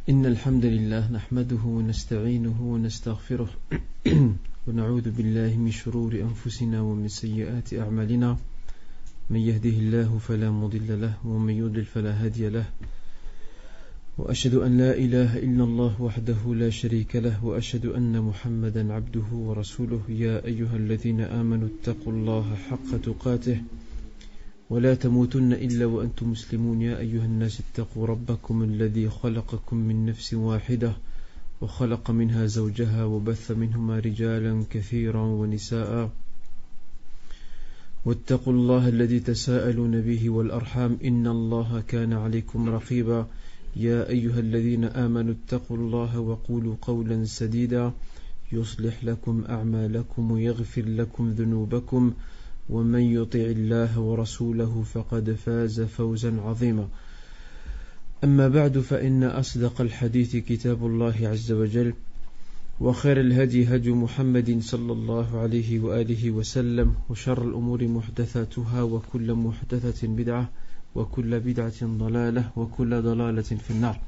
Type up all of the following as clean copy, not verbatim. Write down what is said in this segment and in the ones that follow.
إن الحمد لله نحمده ونستعينه ونستغفره ونعوذ بالله من شرور أنفسنا ومن سيئات أعمالنا من يهده الله فلا مضل له ومن يضلل فلا هادي له وأشهد أن لا إله إلا الله وحده لا شريك له وأشهد أن محمدا عبده ورسوله يا أيها الذين آمنوا اتقوا الله حق تقاته ولا تموتن إلا وأنتم مسلمون يا أيها الناس اتقوا ربكم الذي خلقكم من نفس واحدة وخلق منها زوجها وبث منهما رجالا كثيرا ونساء واتقوا الله الذي تساءلون به والأرحام إن الله كان عليكم رقيبا يا أيها الذين آمنوا اتقوا الله وقولوا قولا سديدا يصلح لكم أعمالكم ويغفر لكم ذنوبكم ومن يطع الله ورسوله فقد فاز فوزا عظيما أما بعد فإن أصدق الحديث كتاب الله عز وجل وخير الهدي هدي محمد صلى الله عليه وآله وسلم وشر الأمور محدثاتها وكل محدثة بدعة وكل بدعة ضلالة وكل ضلالة في النار.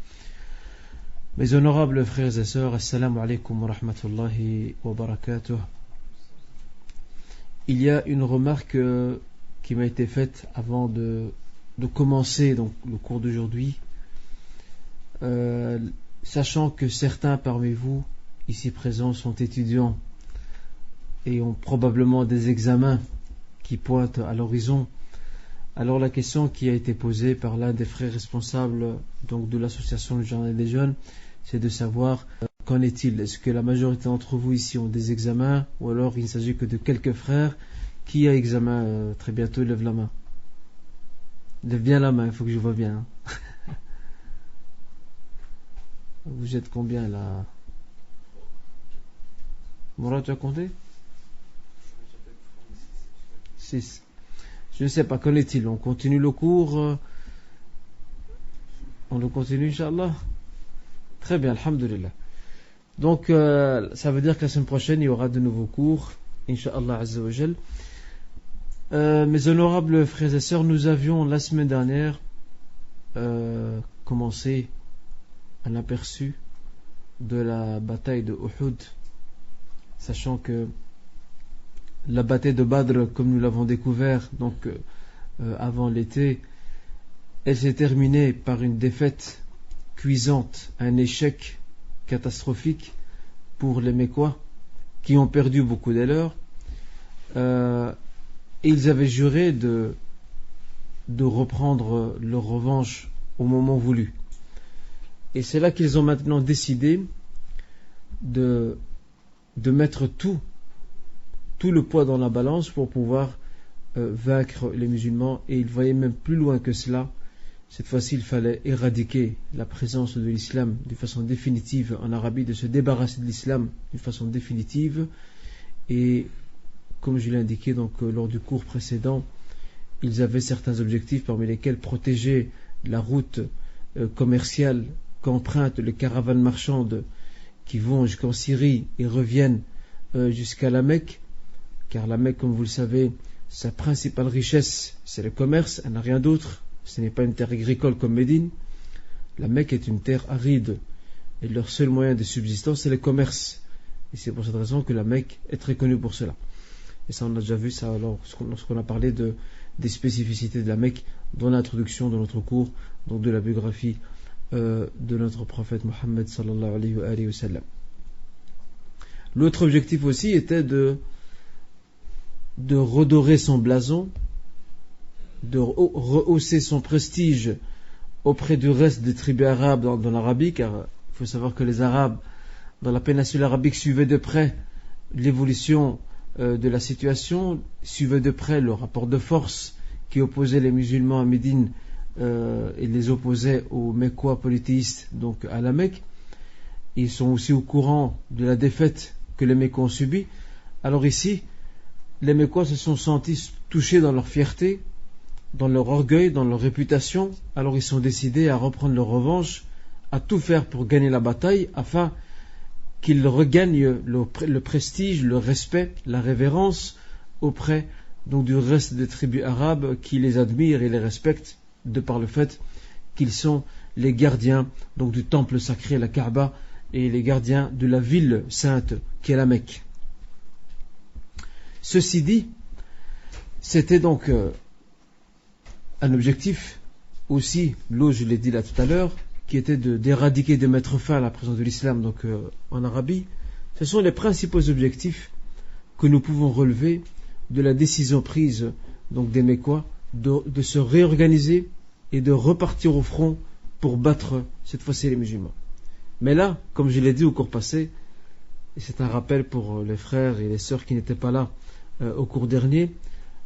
Mes honorables frères et sœurs, assalamu alaikum wa rahmatullahi wa barakatuh. Il y a une remarque qui m'a été faite avant de commencer donc, le cours d'aujourd'hui. Sachant que certains parmi vous, ici présents, sont étudiants et ont probablement des examens qui pointent à l'horizon, alors la question qui a été posée par l'un des frères responsables donc, de l'association du Jardin des Jeunes, c'est de savoir qu'en est-il? Est-ce que la majorité d'entre vous ici ont des examens ou alors il ne s'agit que de quelques frères? Qui a examen très bientôt? Lève la main. Lève bien la main, il faut que je vois bien. Vous êtes combien là? Mourad, tu as compté? 6. Je ne sais pas, qu'en est-il? On continue le cours? On le continue, Inch'Allah? Très bien, alhamdulillah. Donc, ça veut dire que la semaine prochaine, il y aura de nouveaux cours, Inch'Allah Azza wa Jal. Mes honorables frères et sœurs, nous avions la semaine dernière commencé un aperçu de la bataille de Uhud, sachant que la bataille de Badr, comme nous l'avons découvert donc avant l'été, elle s'est terminée par une défaite cuisante, un échec catastrophique pour les Mécois qui ont perdu beaucoup de leurs. Et ils avaient juré de reprendre leur revanche au moment voulu. Et c'est là qu'ils ont maintenant décidé de mettre tout le poids dans la balance pour pouvoir vaincre les musulmans. Et ils voyaient même plus loin que cela. Cette fois-ci, il fallait éradiquer la présence de l'islam d'une façon définitive en Arabie, de se débarrasser de l'islam d'une façon définitive. Et comme je l'ai indiqué donc, lors du cours précédent, ils avaient certains objectifs parmi lesquels protéger la route commerciale qu'empruntent les caravanes marchandes qui vont jusqu'en Syrie et reviennent jusqu'à la Mecque, car la Mecque, comme vous le savez, sa principale richesse, c'est le commerce, elle n'a rien d'autre. Ce n'est pas une terre agricole comme Médine. La Mecque est une terre aride et leur seul moyen de subsistance, c'est le commerce. Et c'est pour cette raison que la Mecque est très connue pour cela. Et ça, on a déjà vu ça lorsqu'on a parlé des spécificités de la Mecque dans l'introduction de notre cours, donc de la biographie de notre prophète Mohammed sallallahu alayhi wa sallam. L'autre objectif aussi était de redorer son blason, de rehausser son prestige auprès du reste des tribus arabes dans l'Arabie, car il faut savoir que les Arabes dans la péninsule arabique suivaient de près l'évolution de la situation, suivaient de près le rapport de force qui opposait les musulmans à Médine et les opposait aux Mécois polythéistes, donc à la Mecque. Ils sont aussi au courant de la défaite que les Mécois ont subie. Alors ici, les Mécois se sont sentis touchés dans leur fierté, dans leur orgueil, dans leur réputation. Alors ils sont décidés à reprendre leur revanche, à tout faire pour gagner la bataille, afin qu'ils regagnent le prestige, le respect, la révérence auprès donc du reste des tribus arabes qui les admirent et les respectent de par le fait qu'ils sont les gardiens donc du temple sacré, la Kaaba, et les gardiens de la ville sainte qui est la Mecque. Ceci dit, c'était donc un objectif aussi, l'eau je l'ai dit là tout à l'heure, qui était d'éradiquer, de mettre fin à la présence de l'islam donc en Arabie. Ce sont les principaux objectifs que nous pouvons relever de la décision prise donc des Mécois de se réorganiser et de repartir au front pour battre cette fois-ci les musulmans. Mais là, comme je l'ai dit au cours passé, et c'est un rappel pour les frères et les sœurs qui n'étaient pas là au cours dernier,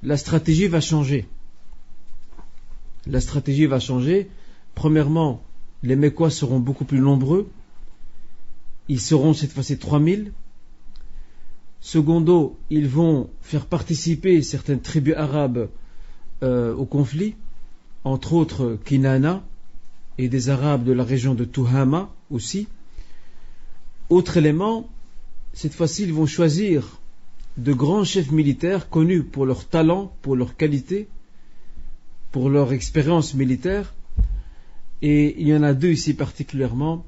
la stratégie va changer. La stratégie va changer. Premièrement, les Mécois seront beaucoup plus nombreux. Ils seront cette fois-ci 3000. Secondo, ils vont faire participer certaines tribus arabes au conflit, entre autres Kinana et des Arabes de la région de Tuhama aussi. Autre élément, cette fois-ci, ils vont choisir de grands chefs militaires connus pour leur talent, pour leur qualité, pour leur expérience militaire. Et il y en a deux ici particulièrement.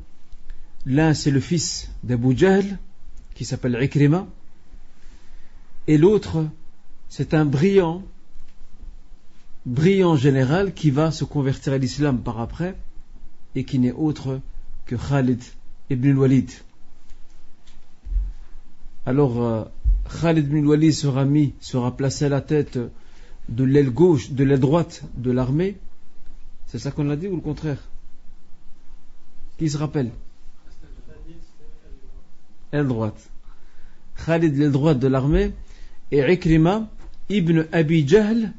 L'un, c'est le fils d'Abu Jahl, qui s'appelle Ikrima. Et l'autre, c'est un brillant général qui va se convertir à l'islam par après et qui n'est autre que Khalid ibn al-Walid. Alors, Khalid ibn al-Walid sera placé à la tête de l'aile gauche, de l'aile droite de l'armée. C'est ça qu'on l'a dit ou le contraire? Qui se rappelle? L'aile droite. Khalid, l'aile droite de l'armée, et Ikrima ibn Abi Jahl,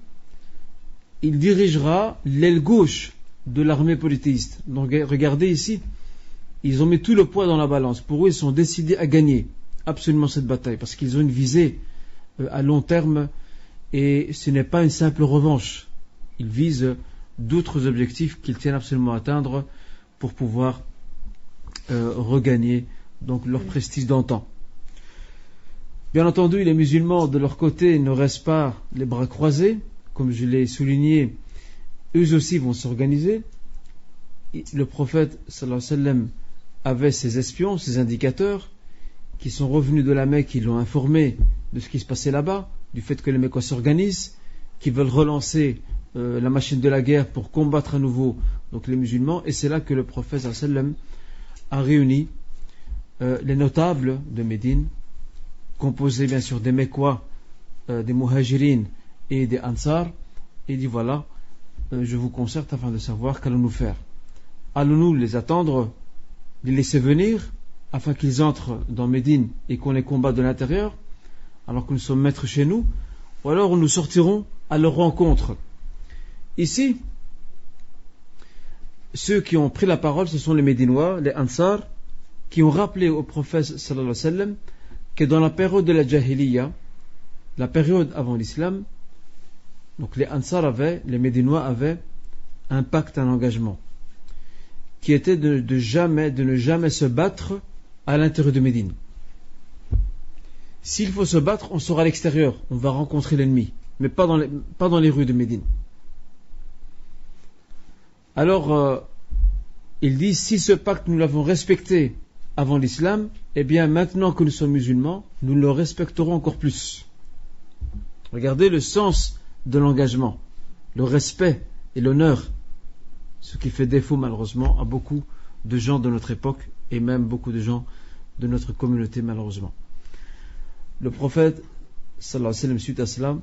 il dirigera l'aile gauche de l'armée polythéiste. Donc regardez ici, ils ont mis tout le poids dans la balance. Pour eux, ils sont décidés à gagner absolument cette bataille, parce qu'ils ont une visée à long terme, et ce n'est pas une simple revanche. Ils visent d'autres objectifs qu'ils tiennent absolument à atteindre pour pouvoir regagner donc leur prestige d'antan. Bien entendu, les musulmans de leur côté ne restent pas les bras croisés, comme je l'ai souligné, eux aussi vont s'organiser. Le prophète sallallahu alayhi wa sallam avait ses espions, ses indicateurs, qui sont revenus de la Mecque, qui l'ont informé de ce qui se passait là-bas, du fait que les Mécois s'organisent, qui veulent relancer la machine de la guerre pour combattre à nouveau donc les musulmans. Et c'est là que le prophète sallallahu alayhi wa sallam a réuni les notables de Médine, composés bien sûr des Mécois, des Muhajirines et des Ansar, et dit voilà, je vous concerte afin de savoir qu'allons-nous faire. Allons-nous les attendre, les laisser venir afin qu'ils entrent dans Médine et qu'on les combatte de l'intérieur alors que nous sommes maîtres chez nous, ou alors nous sortirons à leur rencontre. Ici, ceux qui ont pris la parole, ce sont les Médinois, les Ansar, qui ont rappelé au prophète sallallahu alayhi wa sallam que dans la période de la Jahiliya, la période avant l'islam, donc les Ansar les Médinois avaient un pacte, un engagement, qui était de ne jamais se battre à l'intérieur de Médine. S'il faut se battre, on sera à l'extérieur, on va rencontrer l'ennemi, mais pas dans les rues de Médine. Alors, il dit, si ce pacte nous l'avons respecté avant l'islam, eh bien maintenant que nous sommes musulmans, nous le respecterons encore plus. Regardez le sens de l'engagement, le respect et l'honneur, ce qui fait défaut malheureusement à beaucoup de gens de notre époque et même beaucoup de gens de notre communauté malheureusement. Le prophète sallallahu alayhi wa sallam, suite à cela,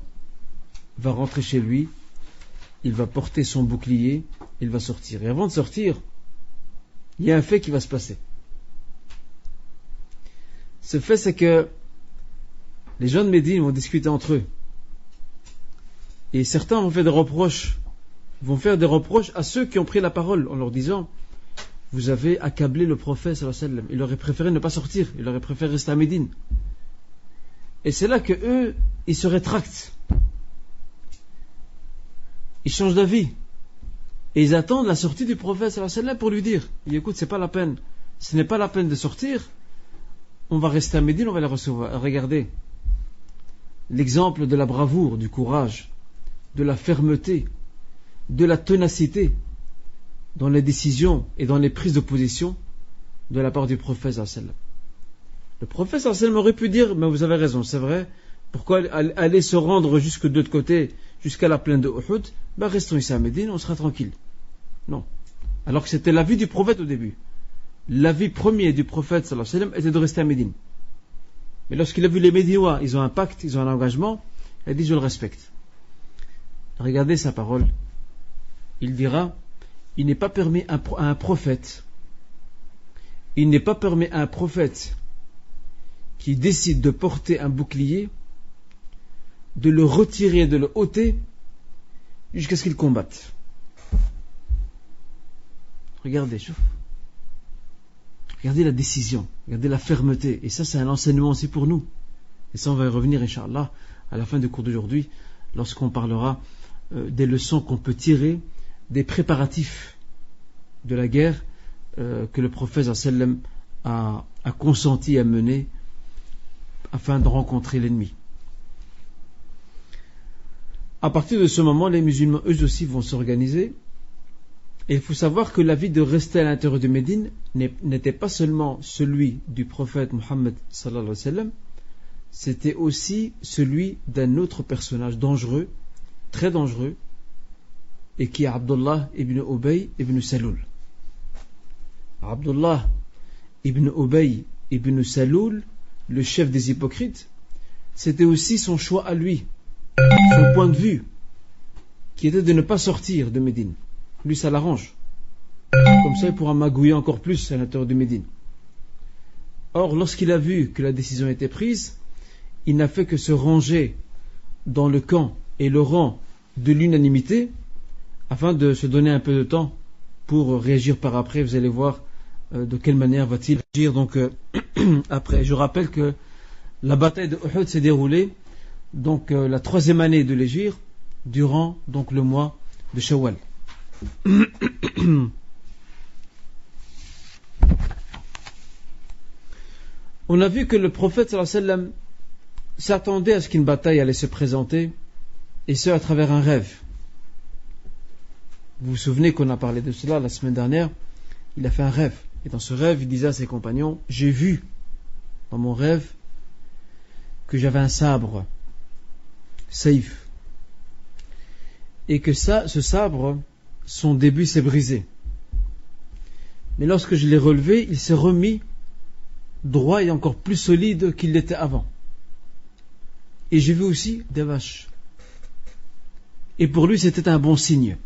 va rentrer chez lui, il va porter son bouclier, il va sortir. Et avant de sortir, il y a un fait qui va se passer. Ce fait, c'est que les gens de Médine vont discuter entre eux. Et certains vont faire des reproches à ceux qui ont pris la parole en leur disant, vous avez accablé le prophète sallallahu alayhi wa sallam. Il aurait préféré ne pas sortir, il aurait préféré rester à Médine. Et c'est là que eux, ils se rétractent. Ils changent d'avis. Et ils attendent la sortie du prophète sallallahu alayhi wa sallam pour lui dire, écoute, c'est pas la peine. Ce n'est pas la peine de sortir. On va rester à Médine, on va les recevoir. Regardez l'exemple de la bravoure, du courage, de la fermeté, de la ténacité dans les décisions et dans les prises de position de la part du prophète sallallahu alayhi wa sallam. Le prophète sallallahu alayhi wa sallam aurait pu dire, mais vous avez raison, c'est vrai, pourquoi aller se rendre jusque de l'autre côté, jusqu'à la plaine de Uhud, restons ici à Médine, on sera tranquille. Non. Alors que c'était l'avis du prophète au début. L'avis premier du prophète sallallahu alayhi wa sallam était de rester à Médine. Mais lorsqu'il a vu les Médinois, ils ont un pacte, ils ont un engagement, il a dit je le respecte. Regardez sa parole. Il dira, il n'est pas permis à un prophète, il n'est pas permis à un prophète qui décide de porter un bouclier, de le retirer, de le ôter, jusqu'à ce qu'il combatte. Regardez, regardez la décision, regardez la fermeté, et ça c'est un enseignement aussi pour nous. Et ça on va y revenir, Inch'Allah, à la fin du cours d'aujourd'hui, lorsqu'on parlera des leçons qu'on peut tirer des préparatifs de la guerre que le prophète sallam a consenti à mener afin de rencontrer l'ennemi. À partir de ce moment, les musulmans eux aussi vont s'organiser. Et il faut savoir que l'avis de rester à l'intérieur de Médine n'était pas seulement celui du prophète Mohammed sallallahu alayhi wa sallam, c'était aussi celui d'un autre personnage dangereux, très dangereux, et qui est Abdullah ibn Ubay ibn Saloul. Abdullah ibn Ubay ibn Saloul, le chef des hypocrites, c'était aussi son choix à lui, son point de vue, qui était de ne pas sortir de Médine. Lui, ça l'arrange. Comme ça, il pourra magouiller encore plus à l'intérieur de Médine. Or, lorsqu'il a vu que la décision était prise, il n'a fait que se ranger dans le camp et le rang de l'unanimité, afin de se donner un peu de temps pour réagir par après. Vous allez voir de quelle manière va-t-il agir donc après. Je rappelle que la bataille de Uhud s'est déroulée donc la 3e année de l'hégire, durant donc le mois de Shawwal. On a vu que le prophète sallallahu alayhi wa sallam s'attendait à ce qu'une bataille allait se présenter, et ce à travers un rêve. Vous vous souvenez qu'on a parlé de cela la semaine dernière. Il a fait un rêve, et dans ce rêve il disait à ses compagnons, j'ai vu dans mon rêve que j'avais un sabre, saïf, et que ce sabre, son début s'est brisé, mais lorsque je l'ai relevé, il s'est remis droit et encore plus solide qu'il l'était avant. Et j'ai vu aussi des vaches, et pour lui c'était un bon signe.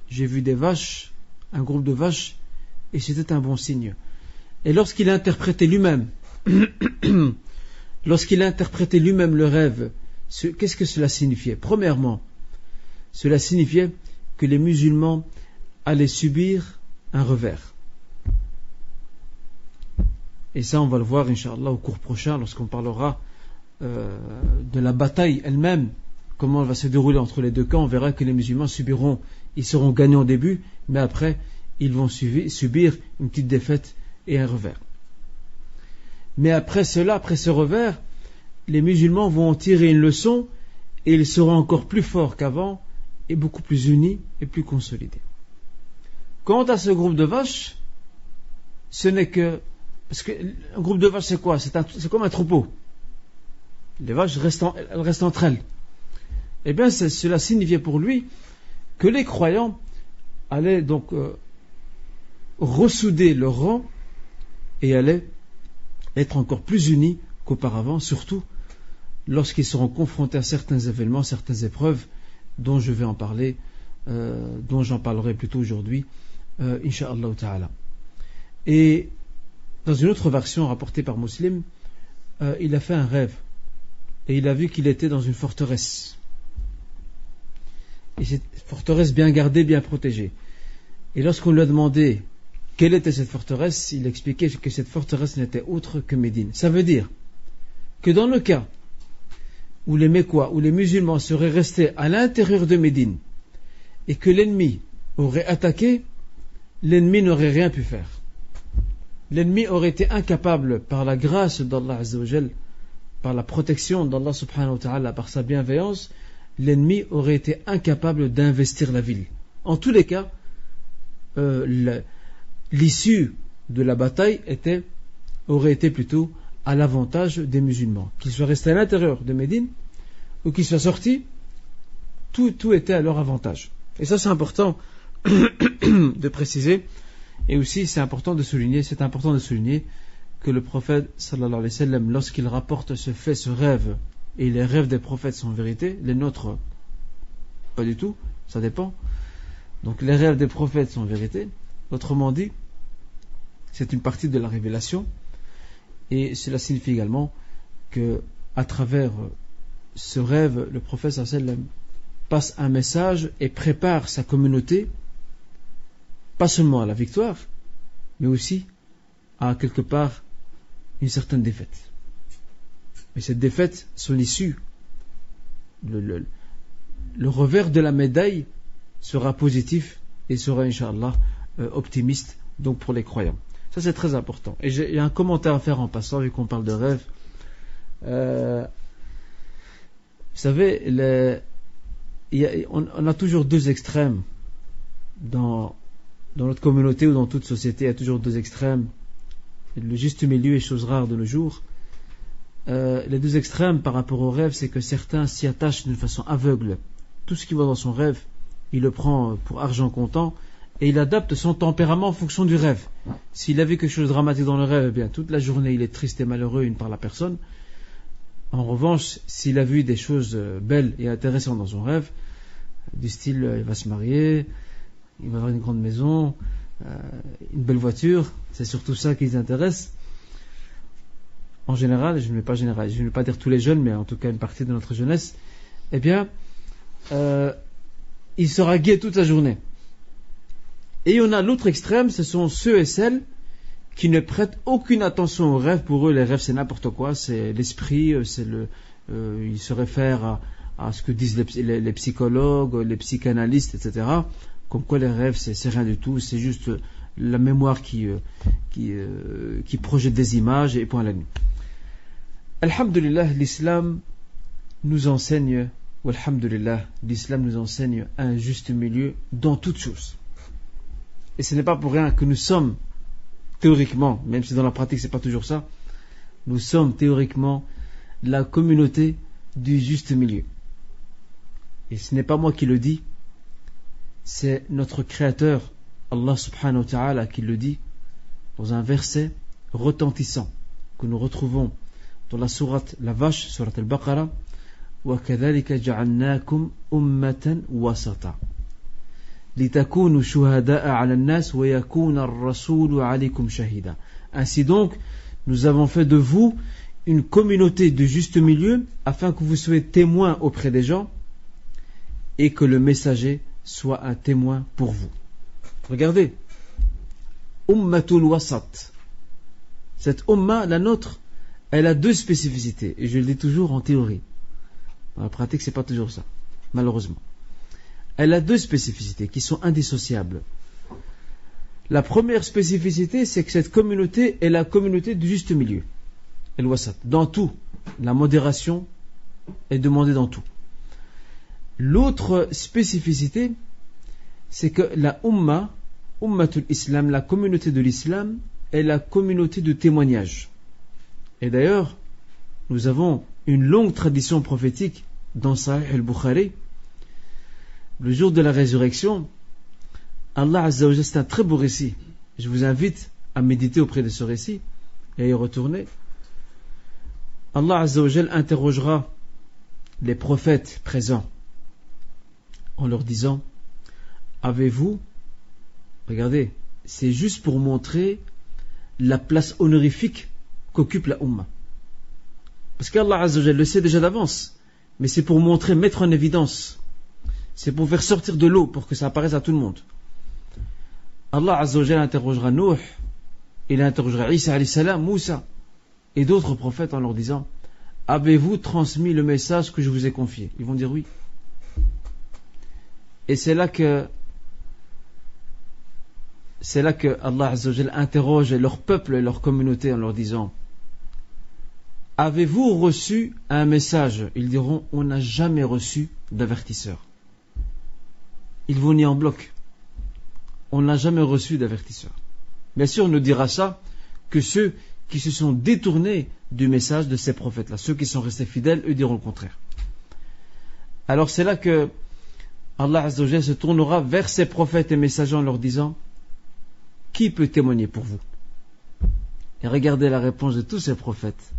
J'ai vu des vaches, un groupe de vaches, et c'était un bon signe. Et lorsqu'il a interprété lui-même le rêve, qu'est-ce que cela signifiait? Premièrement, cela signifiait que les musulmans allaient subir un revers. Et ça, on va le voir, Inch'Allah, au cours prochain, lorsqu'on parlera de la bataille elle-même, comment elle va se dérouler entre les deux camps. On verra que les musulmans ils seront gagnants au début, mais après, ils vont subir une petite défaite et un revers. Mais après cela, après ce revers, les musulmans vont en tirer une leçon, et ils seront encore plus forts qu'avant, et beaucoup plus unis et plus consolidés. Quant à ce groupe de vaches, ce n'est que... Parce qu'un groupe de vaches, c'est quoi? C'est comme un troupeau. Les vaches elles restent entre elles. Eh bien, cela signifiait pour lui que les croyants allaient donc ressouder leur rang et allaient être encore plus unis qu'auparavant, surtout lorsqu'ils seront confrontés à certains événements, certaines épreuves dont je vais en parler, dont j'en parlerai plutôt aujourd'hui, Inch'Allah Ta'ala. Et dans une autre version rapportée par Muslim, il a fait un rêve et il a vu qu'il était dans une forteresse. Et cette forteresse bien gardée, bien protégée. Et lorsqu'on lui a demandé quelle était cette forteresse, il expliquait que cette forteresse n'était autre que Médine. Ça veut dire que dans le cas où les Mécois, où les musulmans seraient restés à l'intérieur de Médine et que l'ennemi aurait attaqué, l'ennemi n'aurait rien pu faire. L'ennemi aurait été incapable, par la grâce d'Allah Azza wa Jal, par la protection d'Allah Subhanahu wa Ta'ala, par sa bienveillance, l'ennemi aurait été incapable d'investir la ville. En tous les cas, l'issue de la bataille aurait été plutôt à l'avantage des musulmans. Qu'ils soient restés à l'intérieur de Médine ou qu'ils soient sortis, tout était à leur avantage. Et ça, c'est important de préciser. Et aussi, c'est important de souligner que le prophète, sallallahu alayhi wa sallam, lorsqu'il rapporte ce fait, ce rêve, et les rêves des prophètes sont vérité, les nôtres, pas du tout, ça dépend. Donc les rêves des prophètes sont vérité. Autrement dit, c'est une partie de la révélation. Et cela signifie également que, à travers ce rêve, le prophète sallallahu alayhi wa sallam passe un message et prépare sa communauté, pas seulement à la victoire, mais aussi à quelque part une certaine défaite. Mais cette défaite, son issue, le revers de la médaille sera positif et sera, Inch'Allah, optimiste, donc pour les croyants. Ça, c'est très important. Et il y a un commentaire à faire en passant, vu qu'on parle de rêve. Vous savez, on a toujours deux extrêmes dans notre communauté ou dans toute société. Il y a toujours deux extrêmes. Le juste milieu est chose rare de nos jours. Les deux extrêmes par rapport au rêve, c'est que certains s'y attachent d'une façon aveugle. Tout ce qu'il voit dans son rêve, il le prend pour argent comptant et il adapte son tempérament en fonction du rêve. S'il a vu quelque chose de dramatique dans le rêve, eh bien toute la journée il est triste et malheureux, il ne parle à personne. En revanche, s'il a vu des choses belles et intéressantes dans son rêve, du style il va se marier, il va avoir une grande maison, une belle voiture, c'est surtout ça qui les intéresse. En général, je ne vais pas généraliser, je ne vais pas dire tous les jeunes, mais en tout cas une partie de notre jeunesse, eh bien, il sera gai toute la journée. Et on a l'autre extrême, ce sont ceux et celles qui ne prêtent aucune attention aux rêves. Pour eux, les rêves, c'est n'importe quoi, c'est l'esprit, ils se réfèrent à ce que disent les psychologues, les psychanalystes, etc. Comme quoi les rêves, c'est rien du tout, c'est juste la mémoire qui projette des images et point à la nuit. Alhamdulillah, l'islam nous enseigne, l'islam nous enseigne un juste milieu dans toutes choses. Et ce n'est pas pour rien que nous sommes théoriquement, même si dans la pratique c'est pas toujours ça, nous sommes théoriquement la communauté du juste milieu. Et ce n'est pas moi qui le dis, c'est notre créateur, Allah subhanahu wa ta'ala, qui le dit dans un verset retentissant que nous retrouvons dans la sourate La Vache, sourate Al-Baqarah, وَكَذَلِكَ جَعَلْنَاكُمْ أُمَّةً وَسَطًا لِتَكُونُوا شُهَدَاءَ عَلَى النَّاسِ وَيَكُونَ الرَّسُولُ عَلَيْكُمْ شَهِيدًا. Ainsi donc, nous avons fait de vous une communauté de juste milieu afin que vous soyez témoins auprès des gens et que le messager soit un témoin pour vous. Regardez, Ummatul Wasat. Cette Umma, la nôtre, elle a deux spécificités, et je le dis toujours en théorie. Dans la pratique, c'est pas toujours ça, malheureusement. Elle a deux spécificités qui sont indissociables. La première spécificité, c'est que cette communauté est la communauté du juste milieu. El Wasat. Dans tout, la modération est demandée dans tout. L'autre spécificité, c'est que la Umma, Ummatul Islam, la communauté de l'Islam, est la communauté de témoignage. Et d'ailleurs, nous avons une longue tradition prophétique dans Sahih al-Bukhari. Le jour de la résurrection, Allah Azza wa Jalla, c'est un très beau récit. Je vous invite à méditer auprès de ce récit et à y retourner. Allah Azza wa Jalla interrogera les prophètes présents en leur disant: avez-vous, regardez, c'est juste pour montrer la place honorifique qu'occupe la Ummah. Parce qu'Allah Azza wa Jalla le sait déjà d'avance, mais c'est pour montrer, mettre en évidence. C'est pour faire sortir de l'eau, pour que ça apparaisse à tout le monde. Allah Azza wa Jalla interrogera Nuh, il interrogera Isa alayhi salam, Moussa, et d'autres prophètes en leur disant: avez-vous transmis le message que je vous ai confié? Ils vont dire oui. Et c'est là que Allah Azza wa Jalla interroge leur peuple et leur communauté en leur disant: avez-vous reçu un message? Ils diront: on n'a jamais reçu d'avertisseur. Ils vont nier en bloc. on n'a jamais reçu d'avertisseur. Bien sûr, on ne dira ça que ceux qui se sont détournés du message de ces prophètes-là. Ceux qui sont restés fidèles, eux diront le contraire. Alors c'est là que Allah Azza wa Jalla se tournera vers ces prophètes et messagers en leur disant: qui peut témoigner pour vous? Et regardez la réponse de tous ces prophètes.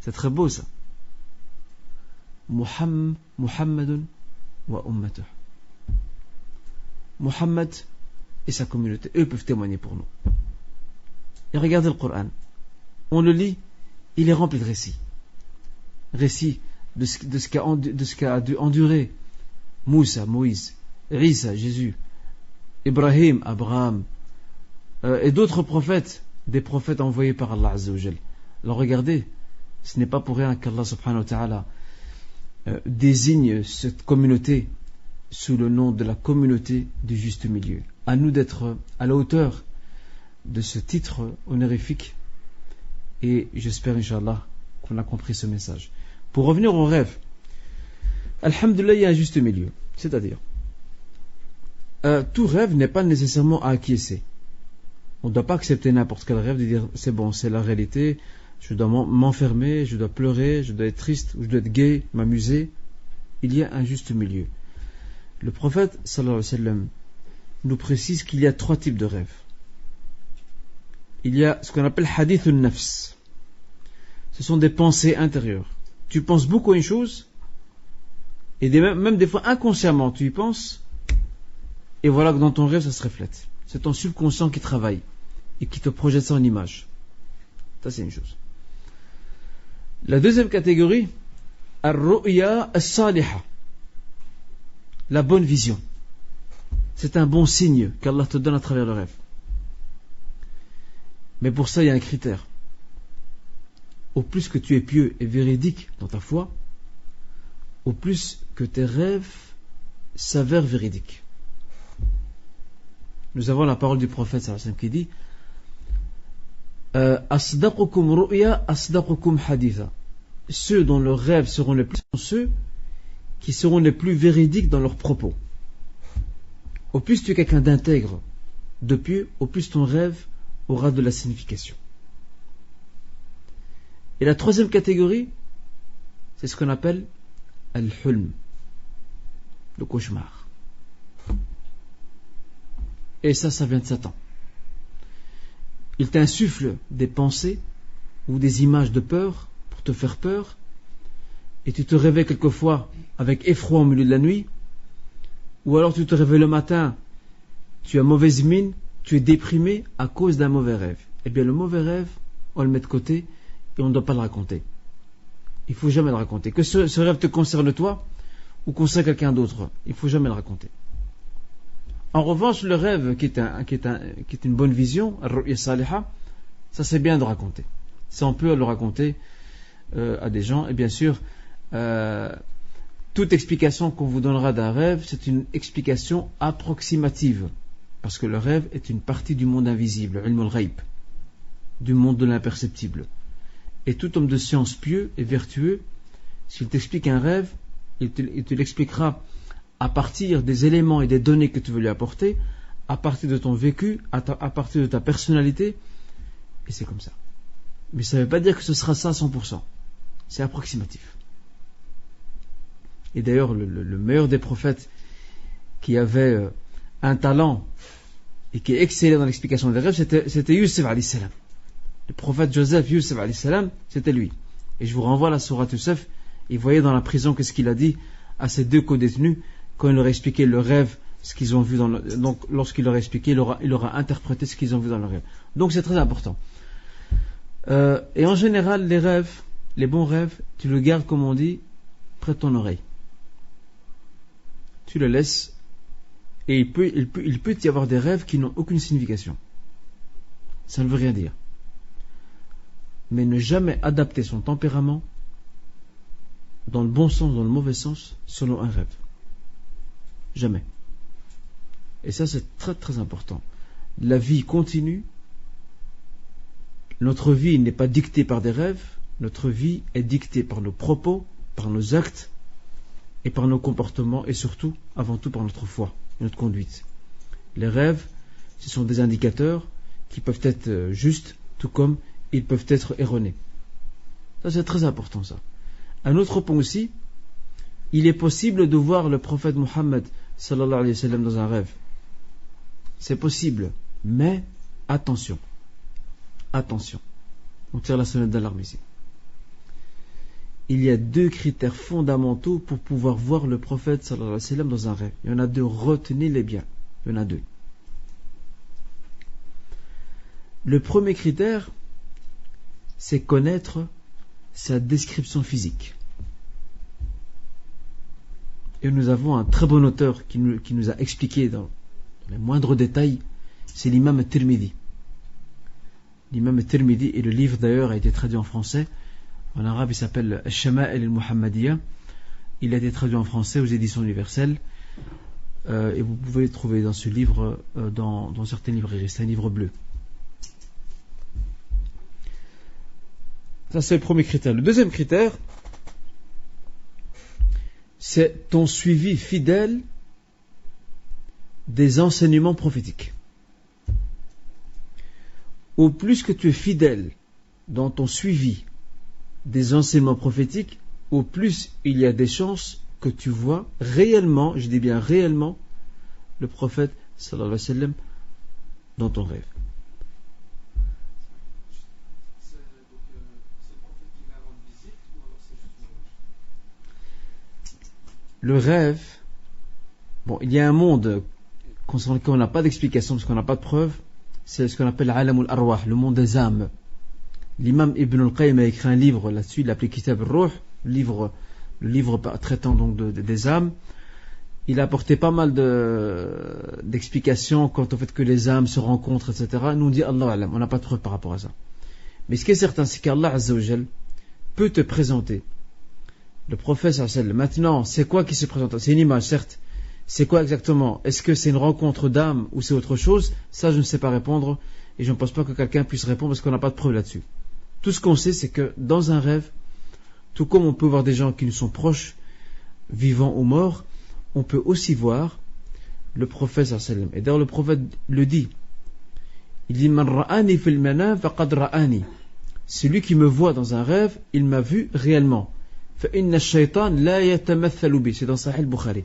C'est très beau ça. Muhammadun wa ummatuh. Muhammad et sa communauté, eux peuvent témoigner pour nous. Et regardez le Coran. On le lit, il est rempli de récits. Récits de ce qu'a dû endurer Moussa, Moïse, Isa, Jésus, Ibrahim, Abraham, et d'autres prophètes, des prophètes envoyés par Allah Azza wa Jal. Alors regardez, ce n'est pas pour rien qu'Allah subhanahu wa ta'ala désigne cette communauté sous le nom de la communauté du juste milieu. À nous d'être à la hauteur de ce titre honorifique, et j'espère Inch'Allah qu'on a compris ce message. Pour revenir au rêve, alhamdulillah, il y a un juste milieu, c'est-à-dire tout rêve n'est pas nécessairement à acquiescer. On ne doit pas accepter n'importe quel rêve, de dire c'est bon, c'est la réalité, je dois m'enfermer, je dois pleurer, je dois être triste, ou je dois être gai, m'amuser. Il y a un juste milieu. Le prophète sallallahu alayhi wa sallam nous précise qu'il y a 3 types de rêves. Il y a ce qu'on appelle hadith al-nafs. Ce sont des pensées intérieures. Tu penses beaucoup à une chose, et même des fois inconsciemment tu y penses, et voilà que dans ton rêve ça se reflète. C'est ton subconscient qui travaille et qui te projette ça en image. Ça c'est une chose. La deuxième catégorie, ar-ru'ya as-saliha, la bonne vision. C'est un bon signe qu'Allah te donne à travers le rêve. Mais pour ça il y a un critère. Au plus que tu es pieux et véridique dans ta foi, au plus que tes rêves s'avèrent véridiques. Nous avons la parole du prophète sallallahu alayhi wa sallam qui dit Asdaqukum ru'ya, asdaqukum haditha. Ceux dont leurs rêves seront les plus, ceux qui seront les plus véridiques dans leurs propos. Au plus tu es quelqu'un d'intègre, de pieux, au plus ton rêve aura de la signification. Et la troisième catégorie, c'est ce qu'on appelle al-hulm, le cauchemar. Et ça vient de Satan. Il t'insuffle des pensées ou des images de peur pour te faire peur, et tu te réveilles quelquefois avec effroi au milieu de la nuit, ou alors tu te réveilles le matin, tu as mauvaise mine, tu es déprimé à cause d'un mauvais rêve. Eh bien le mauvais rêve, on le met de côté et on ne doit pas le raconter. Il ne faut jamais le raconter. Que ce rêve te concerne toi ou concerne quelqu'un d'autre, il ne faut jamais le raconter. En revanche, le rêve qui est une bonne vision, ar-ru'ya saliha, ça c'est bien de raconter. Ça on peut le raconter à des gens. Et bien sûr, toute explication qu'on vous donnera d'un rêve, c'est une explication approximative. Parce que le rêve est une partie du monde invisible, ilm al-ghayb, du monde de l'imperceptible. Et tout homme de science pieux et vertueux, s'il t'explique un rêve, il te l'expliquera à partir des éléments et des données que tu veux lui apporter, à partir de ton vécu, à partir de ta personnalité, et c'est comme ça. Mais ça ne veut pas dire que ce sera ça à 100%. C'est approximatif. Et d'ailleurs, le meilleur des prophètes qui avait un talent et qui excellait dans l'explication des rêves, c'était Youssef alayhi salam. Le prophète Joseph, Youssef alayhi salam, c'était lui. Et je vous renvoie à la sourate Youssef, et voyez dans la prison qu'est-ce qu'il a dit à ces 2 co-détenus quand il leur a expliqué le rêve, ce qu'ils ont vu donc lorsqu'il leur a expliqué, il leur a interprété ce qu'ils ont vu dans le rêve. Donc c'est très important. Et en général, les rêves, les bons rêves, tu le gardes, comme on dit, près de ton oreille. Tu le laisses, et il peut y avoir des rêves qui n'ont aucune signification. Ça ne veut rien dire. Mais ne jamais adapter son tempérament dans le bon sens, dans le mauvais sens, selon un rêve. Jamais. Et ça, c'est très très important. La vie continue. Notre vie n'est pas dictée par des rêves. Notre vie est dictée par nos propos, par nos actes et par nos comportements, et surtout, avant tout, par notre foi et notre conduite. Les rêves Ce sont des indicateurs qui peuvent être justes, tout comme ils peuvent être erronés. Ça, c'est très important, ça. Un autre point aussi, il est possible de voir le prophète Mohammed sallallahu alayhi wa sallam dans un rêve. C'est possible, mais attention. Attention. On tire la sonnette d'alarme ici. Il y a 2 critères fondamentaux pour pouvoir voir le prophète sallallahu alayhi wa sallam dans un rêve. Il y en a 2, retenez-les bien. Il y en a 2. Le premier critère, c'est connaître sa description physique. Et nous avons un très bon auteur qui nous a expliqué dans les moindres détails, c'est l'imam Tirmidhi. L'imam Tirmidhi, et le livre d'ailleurs a été traduit en français. En arabe, il s'appelle Al-Shama'il al-Muhammadiyya. Il a été traduit en français aux éditions universelles. Et vous pouvez le trouver dans ce livre, dans certaines librairies. C'est un livre bleu. Ça, c'est le premier critère. Le deuxième critère, c'est ton suivi fidèle des enseignements prophétiques. Au plus que tu es fidèle dans ton suivi des enseignements prophétiques, au plus il y a des chances que tu vois réellement, je dis bien réellement, le prophète sallallahu alayhi wa sallam dans ton rêve. Le rêve, bon, il y a un monde concernant lequel on n'a pas d'explication parce qu'on n'a pas de preuve, c'est ce qu'on appelle Alam al-Arwah, le monde des âmes. L'imam Ibn al-Qayyim a écrit un livre là-dessus, il l'a appelé Kitab al-Ruh, le livre traitant donc des âmes. Il a apporté pas mal d'explications quant au fait que les âmes se rencontrent, etc. Nous on dit Allah Alam, on n'a pas de preuve par rapport à ça. Mais ce qui est certain, c'est qu'Allah Azza wa Jal peut te présenter le prophète sallallahu alayhi wa sallam. Maintenant, c'est quoi qui se présente? C'est une image, certes. C'est quoi exactement? Est-ce que c'est une rencontre d'âme ou c'est autre chose? Ça, je ne sais pas répondre et je ne pense pas que quelqu'un puisse répondre parce qu'on n'a pas de preuve là-dessus. Tout ce qu'on sait, c'est que dans un rêve, tout comme on peut voir des gens qui nous sont proches, vivants ou morts, on peut aussi voir le prophète sallallahu alayhi wa sallam. Et d'ailleurs, le prophète le dit. Il dit Man ra'ani fil manam faqad ra'ani. Celui qui me voit dans un rêve, il m'a vu réellement. فإن الشيطان لا يتمثل بي. C'est dans Sahih al-Bukhari.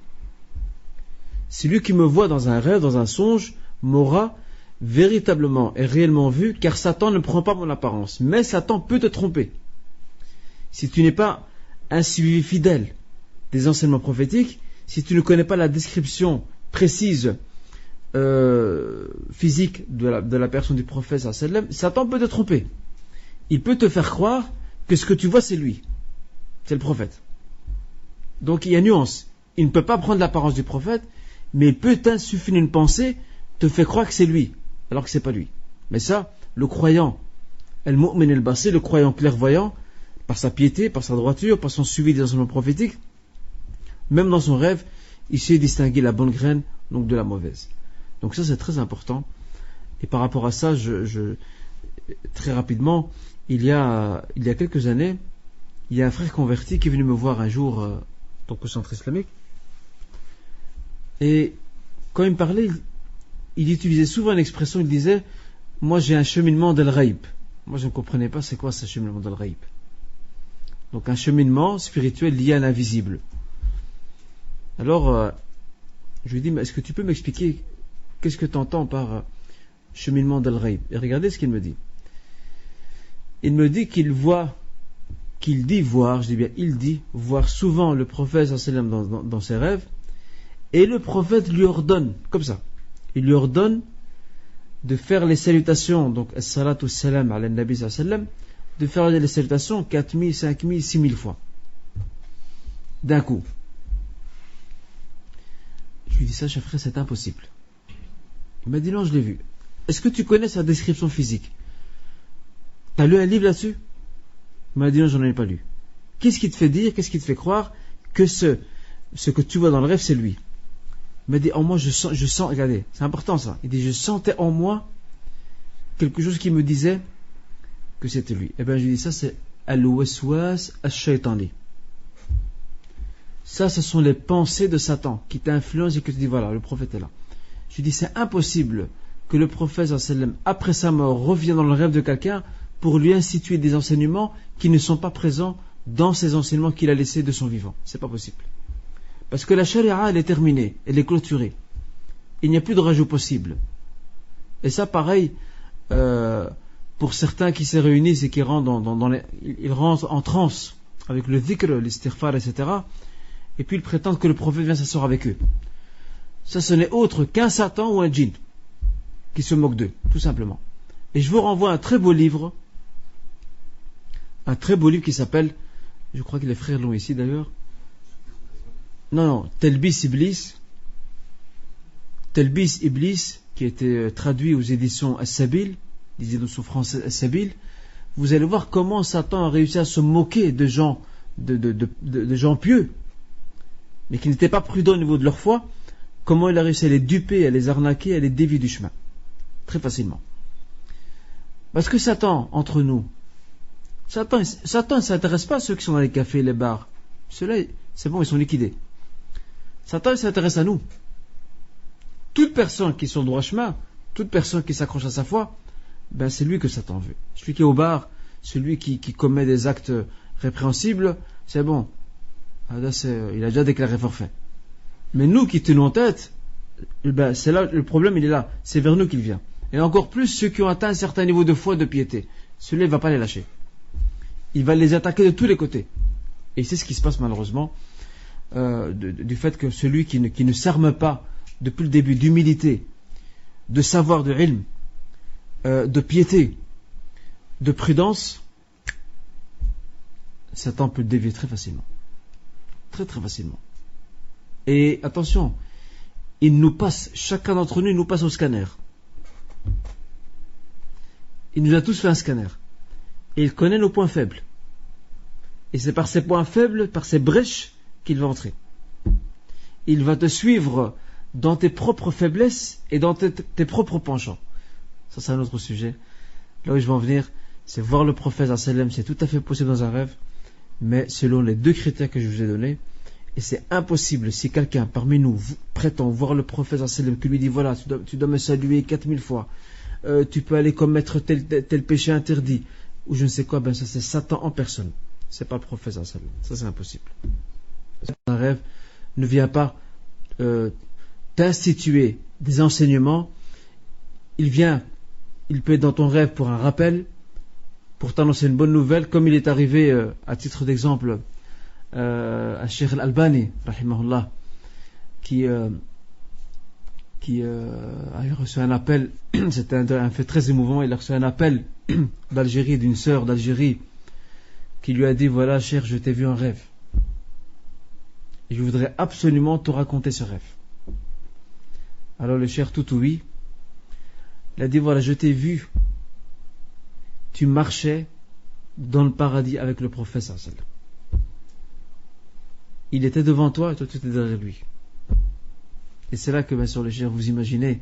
Celui qui me voit dans un rêve, dans un songe, m'aura véritablement et réellement vu, car Satan ne prend pas mon apparence. Mais Satan peut te tromper. Si tu n'es pas un suivi fidèle des enseignements prophétiques, si tu ne connais pas la description précise physique de la personne du prophète sallallahu alayhi wa sallam, Satan peut te tromper. Il peut te faire croire que ce que tu vois c'est lui. C'est le prophète. Donc il y a nuance. Il ne peut pas prendre l'apparence du prophète, mais il peut t'insuffler une pensée, te fait croire que c'est lui, alors que c'est pas lui. Mais ça, le croyant, al-mu'min al-basir, le croyant clairvoyant, par sa piété, par sa droiture, par son suivi des enseignements prophétiques, même dans son rêve, il sait distinguer la bonne graine donc de la mauvaise. Donc ça c'est très important. Et par rapport à ça, très rapidement, il y a quelques années, il y a un frère converti qui est venu me voir un jour donc au centre islamique. Et quand il me parlait, il utilisait souvent une expression, il disait moi j'ai un cheminement d'al-ghaib. Moi je ne comprenais pas c'est quoi ce cheminement d'al-ghaib. Donc un cheminement spirituel lié à l'invisible. Alors je lui dis mais est-ce que tu peux m'expliquer qu'est-ce que tu entends par cheminement d'al-ghaib? Et regardez ce qu'il me dit. Il me dit qu'il dit voir souvent le prophète sallallahu alayhi wa sallam dans ses rêves, et le prophète lui ordonne, comme ça, il lui ordonne de faire les salutations, donc as-salatu salam ala nabi sallallahu alayhi wa sallam, de faire les salutations 4000, 5000, 6000 fois, d'un coup. Je lui dis ça, frère, c'est impossible. Il m'a dit non, je l'ai vu. Est-ce que tu connais sa description physique? T'as lu un livre là-dessus? Il m'a dit non, j'en ai pas lu. Qu'est-ce qui te fait dire, qu'est-ce qui te fait croire que ce que tu vois dans le rêve, c'est lui? Il m'a dit en moi, je sens, regardez, c'est important ça. Il dit je sentais en moi quelque chose qui me disait que c'était lui. Eh bien, je lui dis ça, c'est al-waswas ash-shaytani. Ça, ce sont les pensées de Satan qui t'influencent et que tu dis voilà, le prophète est là. Je lui dis c'est impossible que le prophète après sa mort revient dans le rêve de quelqu'un pour lui instituer des enseignements qui ne sont pas présents dans ces enseignements qu'il a laissés de son vivant. C'est pas possible. Parce que la charia, elle est terminée, elle est clôturée. Il n'y a plus de rajout possible. Et ça, pareil, pour certains qui se réunissent et qui rentrent ils rentrent en transe avec le dhikr, l'istighfar, etc. Et puis ils prétendent que le prophète vient s'asseoir avec eux. Ça, ce n'est autre qu'un Satan ou un djinn qui se moque d'eux, tout simplement. Et je vous renvoie à un très beau livre qui s'appelle, je crois que les frères l'ont ici d'ailleurs, Telbis Iblis, qui a été traduit aux éditions As-Sabil, les éditions françaises As-Sabil. Vous allez voir comment Satan a réussi à se moquer de gens, de gens pieux, mais qui n'étaient pas prudents au niveau de leur foi, comment il a réussi à les duper, à les arnaquer, à les dévier du chemin. Très facilement. Parce que Satan, entre nous, Satan ne s'intéresse pas à ceux qui sont dans les cafés et les bars. Ceux-là, c'est bon, ils sont liquidés. Satan, il s'intéresse à nous. Toute personne qui est sur le droit chemin, toute personne qui s'accroche à sa foi, ben c'est lui que Satan veut. Celui qui est au bar, celui qui commet des actes répréhensibles, c'est bon. Il a déjà déclaré forfait. Mais nous qui tenons en tête, ben c'est là, le problème il est là. C'est vers nous qu'il vient. Et encore plus ceux qui ont atteint un certain niveau de foi et de piété. Celui-là, il ne va pas les lâcher. Il va les attaquer de tous les côtés. Et c'est ce qui se passe malheureusement, du fait que celui qui ne s'arme pas depuis le début d'humilité, de savoir, de ilm, de piété, de prudence, Satan peut le dévier très facilement. Très très facilement. Et attention, chacun d'entre nous, il nous passe au scanner. Il nous a tous fait un scanner. Et il connaît nos points faibles. Et c'est par ces points faibles, par ces brèches, qu'il va entrer. Il va te suivre dans tes propres faiblesses et dans tes propres penchants. Ça, c'est un autre sujet. Là où je veux en venir, c'est voir le prophète ﷺ, c'est tout à fait possible dans un rêve, mais selon les deux critères que je vous ai donnés. Et c'est impossible si quelqu'un parmi nous prétend voir le prophète ﷺ, qui lui dit voilà, tu dois me saluer 4000 fois, tu peux aller commettre tel péché interdit, ou je ne sais quoi, ben ça c'est Satan en personne. C'est pas le prophète ﷺ. Ça c'est impossible. Un rêve ne vient pas t'instituer des enseignements. Il peut être dans ton rêve pour un rappel, pour t'annoncer une bonne nouvelle, comme il est arrivé, à titre d'exemple, à Cheikh Al-Albani, rahimahullah, qui a reçu un appel. C'était un fait très émouvant. Il a reçu un appel d'Algérie, d'une sœur d'Algérie, qui lui a dit voilà, Cheikh, je t'ai vu en rêve. Et je voudrais absolument te raconter ce rêve. Alors le Cheikh tout oui, il a dit voilà, je t'ai vu, tu marchais dans le paradis avec le prophète sallallahu alayhi wa sallam. Il était devant toi et toi tu étais derrière lui. Et c'est là que bien sûr le Cheikh, vous imaginez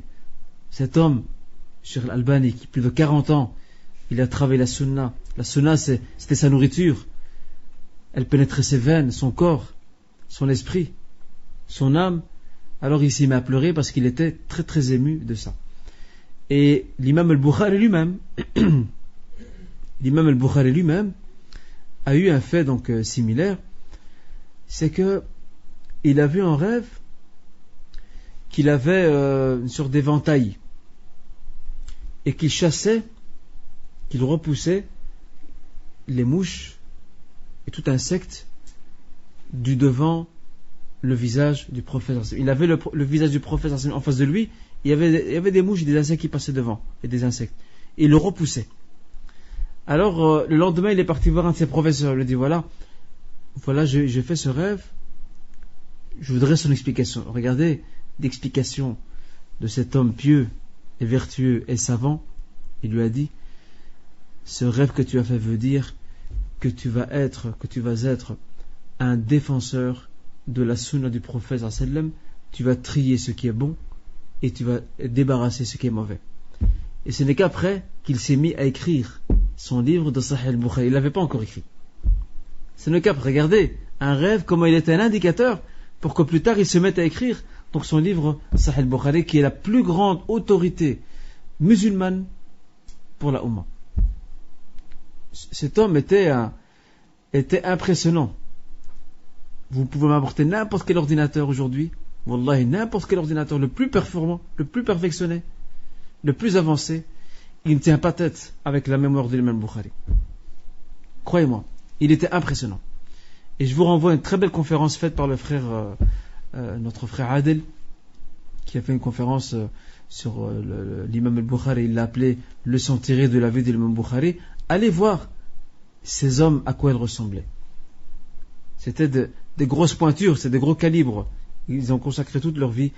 cet homme, Cheikh Al-Albani, qui plus de 40 ans, il a travaillé la sunna. La sunna c'était sa nourriture. Elle pénétrait ses veines, son corps, son esprit, son âme. Alors il s'y met à pleurer parce qu'il était très très ému de ça. Et l'imam al-Bukhari lui-même a eu un fait donc similaire. C'est que il a vu en rêve qu'il avait une sorte d'éventail et qu'il chassait, qu'il repoussait les mouches et tout insecte du devant le visage du prophète. Il avait le visage du prophète en face de lui. Il y avait des mouches et des insectes qui passaient devant, et des insectes. Et il le repoussait. Alors le lendemain, il est parti voir un de ses professeurs. Il lui dit voilà, j'ai fait ce rêve. Je voudrais son explication. Regardez l'explication de cet homme pieux et vertueux et savant. Il lui a dit ce rêve que tu as fait veut dire que tu vas être un défenseur de la sunna du prophète sallallahu alayhi wa sallam. Tu vas trier ce qui est bon et tu vas débarrasser ce qui est mauvais. Et ce n'est qu'après qu'il s'est mis à écrire son livre de Sahih al-Bukhari. Il ne l'avait pas encore écrit. Ce n'est qu'après, regardez, un rêve, comment il était un indicateur pour que plus tard il se mette à écrire donc son livre Sahih al-Bukhari, qui est la plus grande autorité musulmane pour la Ummah. Cet homme était impressionnant. Vous pouvez m'apporter n'importe quel ordinateur aujourd'hui, wallahi, n'importe quel ordinateur, le plus performant, le plus perfectionné, le plus avancé, il ne tient pas tête avec la mémoire de l'imam Bukhari. Croyez-moi, il était impressionnant. Et je vous renvoie à une très belle conférence faite par le frère, notre frère Adel, qui a fait une conférence sur l'imam al-Bukhari. Il l'a appelé « Leçon tirée de la vie de l'imam Bukhari ». Allez voir ces hommes à quoi ils ressemblaient. C'était des grosses pointures, c'est des gros calibres. Ils ont consacré toute leur vie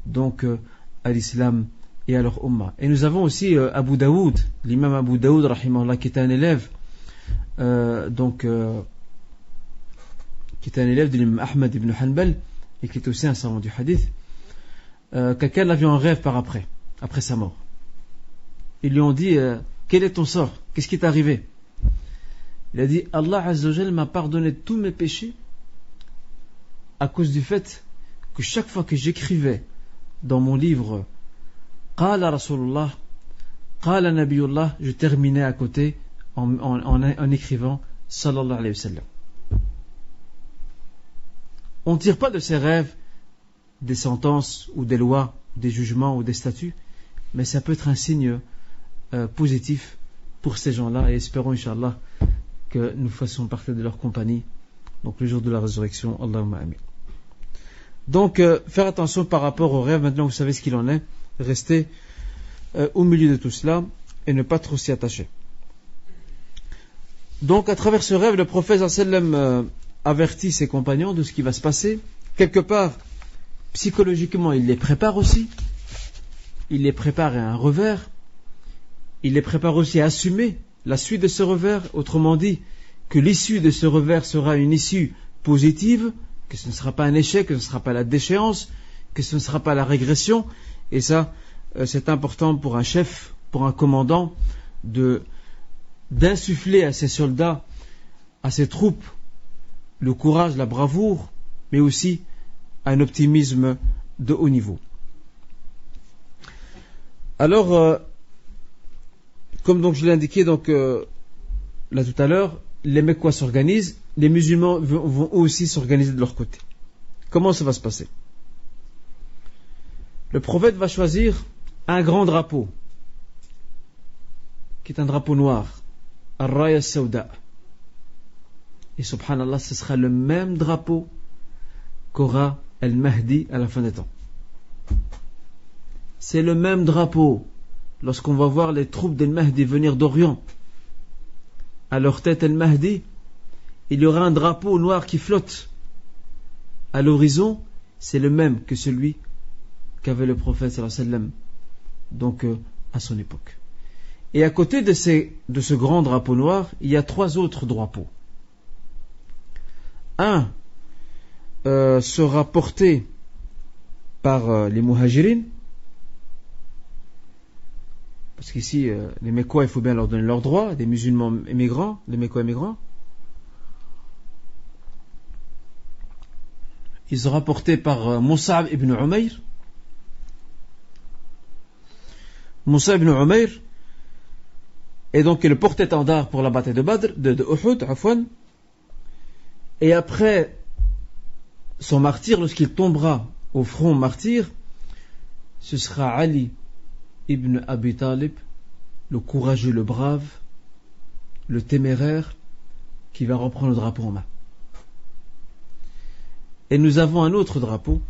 donc à l'islam et à leur ummah. Et nous avons aussi Abu Daoud, l'imam Abu Daoud, rahimahullah, qui était un élève qui était un élève de l'imam Ahmad ibn Hanbal et qui était aussi un savant du hadith. Quelqu'un l'a vu en rêve après sa mort. Ils lui ont dit quel est ton sort? Qu'est-ce qui t'est arrivé? Il a dit Allah Azza wa Jal m'a pardonné tous mes péchés à cause du fait que chaque fois que j'écrivais dans mon livre Qala Rasulullah, Qala Nabiyullah, je terminais à côté en écrivant Sallallahu alayhi wa sallam. On ne tire pas de ces rêves des sentences ou des lois, des jugements ou des statuts, mais ça peut être un signe positif pour ces gens-là, et espérons Inch'Allah que nous fassions partie de leur compagnie donc le jour de la résurrection. Allahumma amin. Donc faire attention par rapport aux rêves. Maintenant vous savez ce qu'il en est, restez au milieu de tout cela et ne pas trop s'y attacher. Donc à travers ce rêve, le prophète sallam avertit ses compagnons de ce qui va se passer. Quelque part psychologiquement il les prépare aussi, il les prépare à un revers, il les prépare aussi à assumer la suite de ce revers, autrement dit que l'issue de ce revers sera une issue positive, que ce ne sera pas un échec, que ce ne sera pas la déchéance, que ce ne sera pas la régression. Et ça, c'est important pour un chef, pour un commandant, d'insuffler à ses soldats, à ses troupes, le courage, la bravoure, mais aussi un optimisme de haut niveau. Alors, comme donc je l'ai indiqué là tout à l'heure, les Mecquois s'organisent, les musulmans vont aussi s'organiser de leur côté. Comment ça va se passer? Le prophète va choisir un grand drapeau, qui est un drapeau noir, Ar-Raya Sauda. Et subhanallah, ce sera le même drapeau qu'aura Al-Mahdi à la fin des temps. C'est le même drapeau. Lorsqu'on va voir les troupes d'Al-Mahdi venir d'Orient, à leur tête Al-Mahdi, il y aura un drapeau noir qui flotte à l'horizon. C'est le même que celui qu'avait le prophète sallallahu alayhi wa sallam, donc à son époque. Et à côté de ce grand drapeau noir, il y a 3 autres drapeaux. Un sera porté par les muhajirines, parce qu'ici, les Mecquois, il faut bien leur donner leurs droits, des musulmans émigrants, les Mecquois émigrants. Il sera porté par Mus'ab ibn Umayr. Mus'ab ibn Umayr est donc le porte-étendard pour la bataille de Badr, de Uhud, afwan. Et après son martyr, lorsqu'il tombera au front martyr, ce sera Ali ibn Abi Talib, le courageux, le brave, le téméraire, qui va reprendre le drapeau en main. Et nous avons un autre drapeau,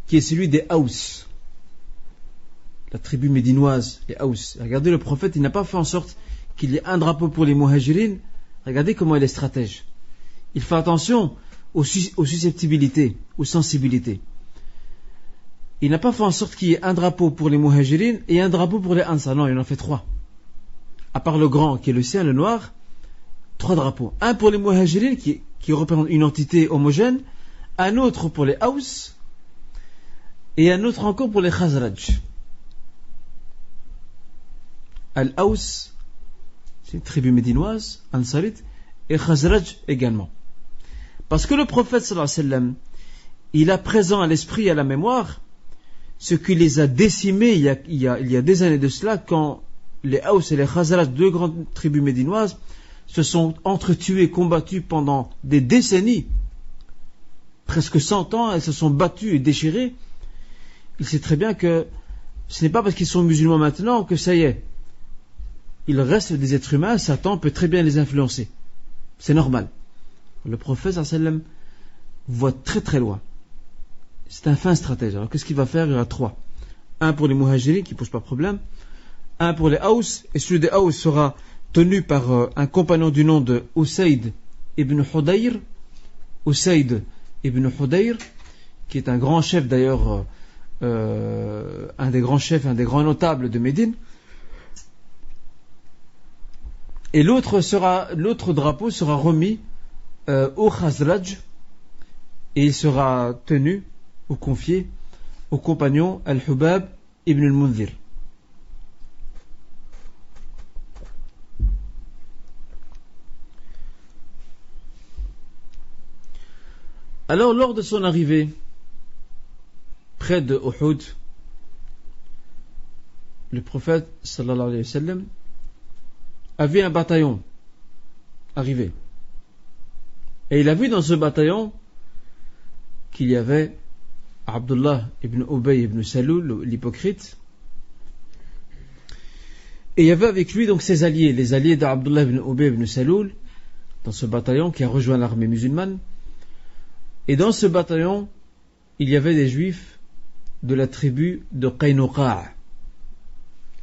qui est celui des Haus, la tribu médinoise, les Haus. Regardez, le prophète, il n'a pas fait en sorte qu'il y ait un drapeau pour les muhajirines. Regardez comment il est stratège. Il fait attention aux susceptibilités, aux sensibilités. Il n'a pas fait en sorte qu'il y ait un drapeau pour les muhajirines et un drapeau pour les ansar. Non, il en fait 3. À part le grand qui est le sien, le noir, 3 drapeaux. Un pour les muhajirines qui représente une entité homogène, un autre pour les Haus et un autre encore pour les Khazraj. Al-Haus, c'est une tribu médinoise, ansarite, et Khazraj également. Parce que le prophète sallallahu alayhi wa sallam, il a présent à l'esprit et à la mémoire ce qui les a décimés il y a des années de cela, quand les Haus et les Khazraj, deux grandes tribus médinoises, se sont entretuées, combattues pendant des décennies, presque 100 ans, elles se sont battues et déchirées. Il sait très bien que ce n'est pas parce qu'ils sont musulmans maintenant que ça y est. Il reste des êtres humains, Satan peut très bien les influencer. C'est normal. Le prophète sallallahu alayhi wa sallam voit très très loin. C'est un fin stratège. Alors qu'est-ce qu'il va faire? Il y en a 3. Un pour les muhajirin qui ne posent pas de problème, un pour les Haus, et celui des Haus sera tenu par un compagnon du nom de Usayd ibn Hudayr. Usayd ibn Hudayr, qui est un grand chef d'ailleurs, un des grands chefs, un des grands notables de Médine. Et l'autre drapeau sera remis au Khazraj, et il sera tenu ou confié au compagnon Al-Hubab ibn al-Mundhir. Alors, lors de son arrivée près de Uhud, le prophète sallallahu alayhi wa sallam a vu un bataillon arriver. Et il a vu dans ce bataillon qu'il y avait Abdullah ibn Ubay ibn Salul, l'hypocrite, et il y avait avec lui donc ses alliés, les alliés d'Abdullah ibn Ubay ibn Salul, dans ce bataillon qui a rejoint l'armée musulmane. Et dans ce bataillon, il y avait des juifs de la tribu de Qaynuqa',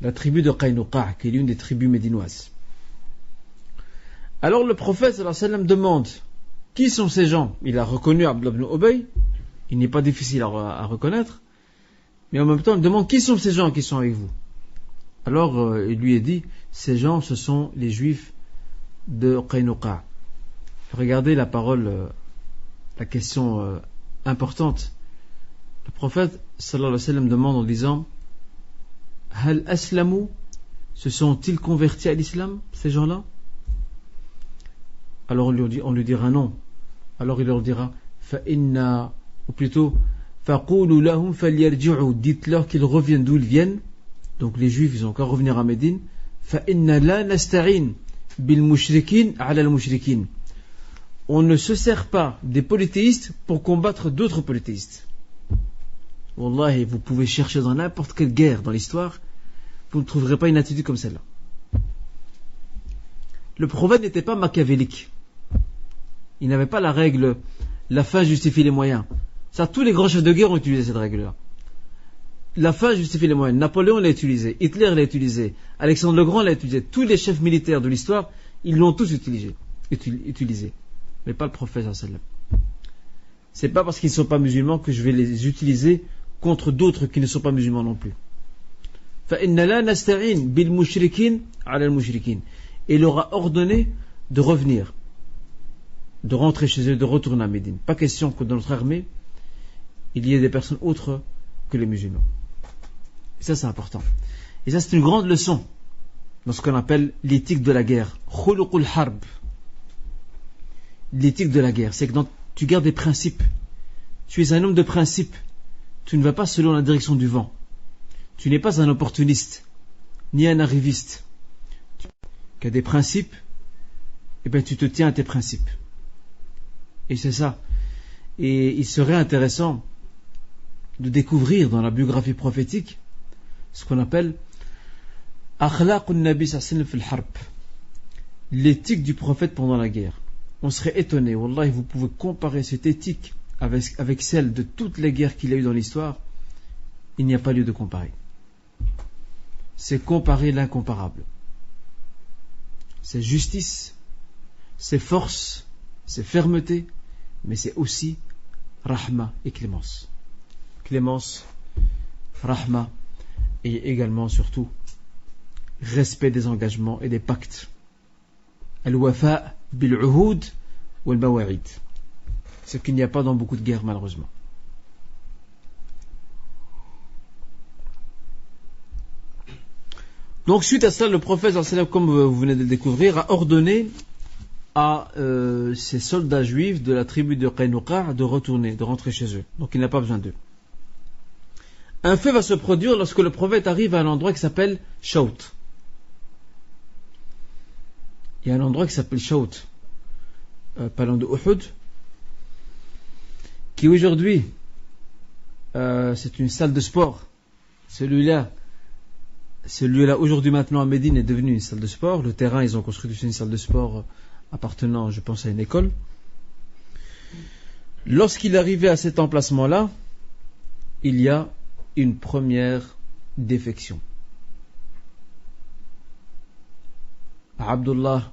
la tribu de Qaynuqa', qui est l'une des tribus médinoises. Alors le prophète sallallahu alayhi wa sallam demande: qui sont ces gens? Il a reconnu Abdullah ibn Ubay, il n'est pas difficile à reconnaître, mais en même temps il demande: qui sont ces gens qui sont avec vous? Alors il lui est dit: ces gens, ce sont les juifs de Qaynuqa'. Regardez la parole, la question importante. Le prophète sallallahu alayhi wa sallam demande en disant: Hal aslamu, se sont-ils convertis à l'islam, ces gens-là? Alors on lui dira non. Alors il leur dira: fa inna, ou plutôt faqulu lahum falyarji'u, dites-leur qu'ils reviennent d'où ils viennent. Donc les juifs, ils ont qu'à revenir à Médine. Fa inna la nasta'in bil mushrikin ala al mushrikin. On ne se sert pas des polythéistes pour combattre d'autres polythéistes. Wallahi, vous pouvez chercher dans n'importe quelle guerre dans l'histoire, vous ne trouverez pas une attitude comme celle-là. Le prophète n'était pas machiavélique. Il n'avait pas la règle la fin justifie les moyens. Ça, tous les grands chefs de guerre ont utilisé cette règle-là. La fin justifie les moyens. Napoléon l'a utilisé, Hitler l'a utilisé, Alexandre le Grand l'a utilisé. Tous les chefs militaires de l'histoire, ils l'ont tous utilisé. Mais pas le prophète sallallahu alayhi wa sallam. C'est pas parce qu'ils ne sont pas musulmans que je vais les utiliser contre d'autres qui ne sont pas musulmans non plus. فَإِنَّ لَا نَسْتَعِينَ بِالْمُشْرِكِينَ عَلَى الْمُشْرِكِينَ. Et il leur a ordonné de revenir, de rentrer chez eux, de retourner à Médine. Pas question que dans notre armée, il y ait des personnes autres que les musulmans. Et ça, c'est important. Et ça, c'est une grande leçon dans ce qu'on appelle l'éthique de la guerre. Khuluqul harb. L'éthique de la guerre, c'est que tu gardes des principes. Tu es un homme de principe. Tu ne vas pas selon la direction du vent. Tu n'es pas un opportuniste, ni un arriviste. Tu as des principes, et bien tu te tiens à tes principes. Et c'est ça. Et il serait intéressant de découvrir dans la biographie prophétique ce qu'on appelle Akhlaqun Nabi sallallahu alayhi wa sallam, l'éthique du prophète pendant la guerre. On serait étonné, Wallah, vous pouvez comparer cette éthique avec celle de toutes les guerres qu'il y a eu dans l'histoire. Il n'y a pas lieu de comparer. C'est comparer l'incomparable. C'est justice, c'est force, c'est fermeté, mais c'est aussi rahma et clémence. Clémence, rahma, et également, surtout, respect des engagements et des pactes. Al-wafa bil-uhud wal-mawa'id. Ce qu'il n'y a pas dans beaucoup de guerres, malheureusement. Donc, suite à cela, le prophète, comme vous venez de le découvrir, a ordonné à ces soldats juifs de la tribu de Qaynuqa' de rentrer chez eux. Donc, il n'a pas besoin d'eux. Un feu va se produire lorsque le prophète arrive à un endroit qui s'appelle Shaut. Il y a un endroit qui s'appelle Shaut, pas loin de Uhud, qui aujourd'hui, c'est une salle de sport. Celui-là aujourd'hui maintenant à Médine est devenu une salle de sport. Le terrain, ils ont construit une salle de sport appartenant, je pense, à une école. Lorsqu'il est arrivé à cet emplacement-là, il y a une première défection. Abdullah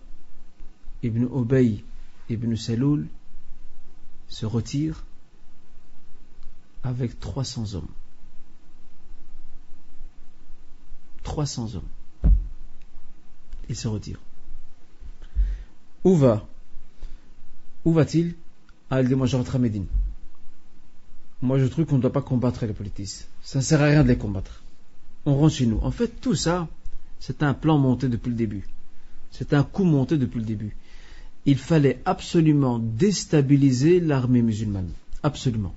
ibn Ubay ibn Saloul se retire avec 300 hommes. 300 hommes. Il se retire. Où va-t-il? Il dit, moi je rentre à Médine. Moi je trouve qu'on ne doit pas combattre les politistes. Ça ne sert à rien de les combattre. On rentre chez nous. En fait, tout ça, c'est un plan monté depuis le début. C'est un coup monté depuis le début. Il fallait absolument déstabiliser l'armée musulmane. Absolument.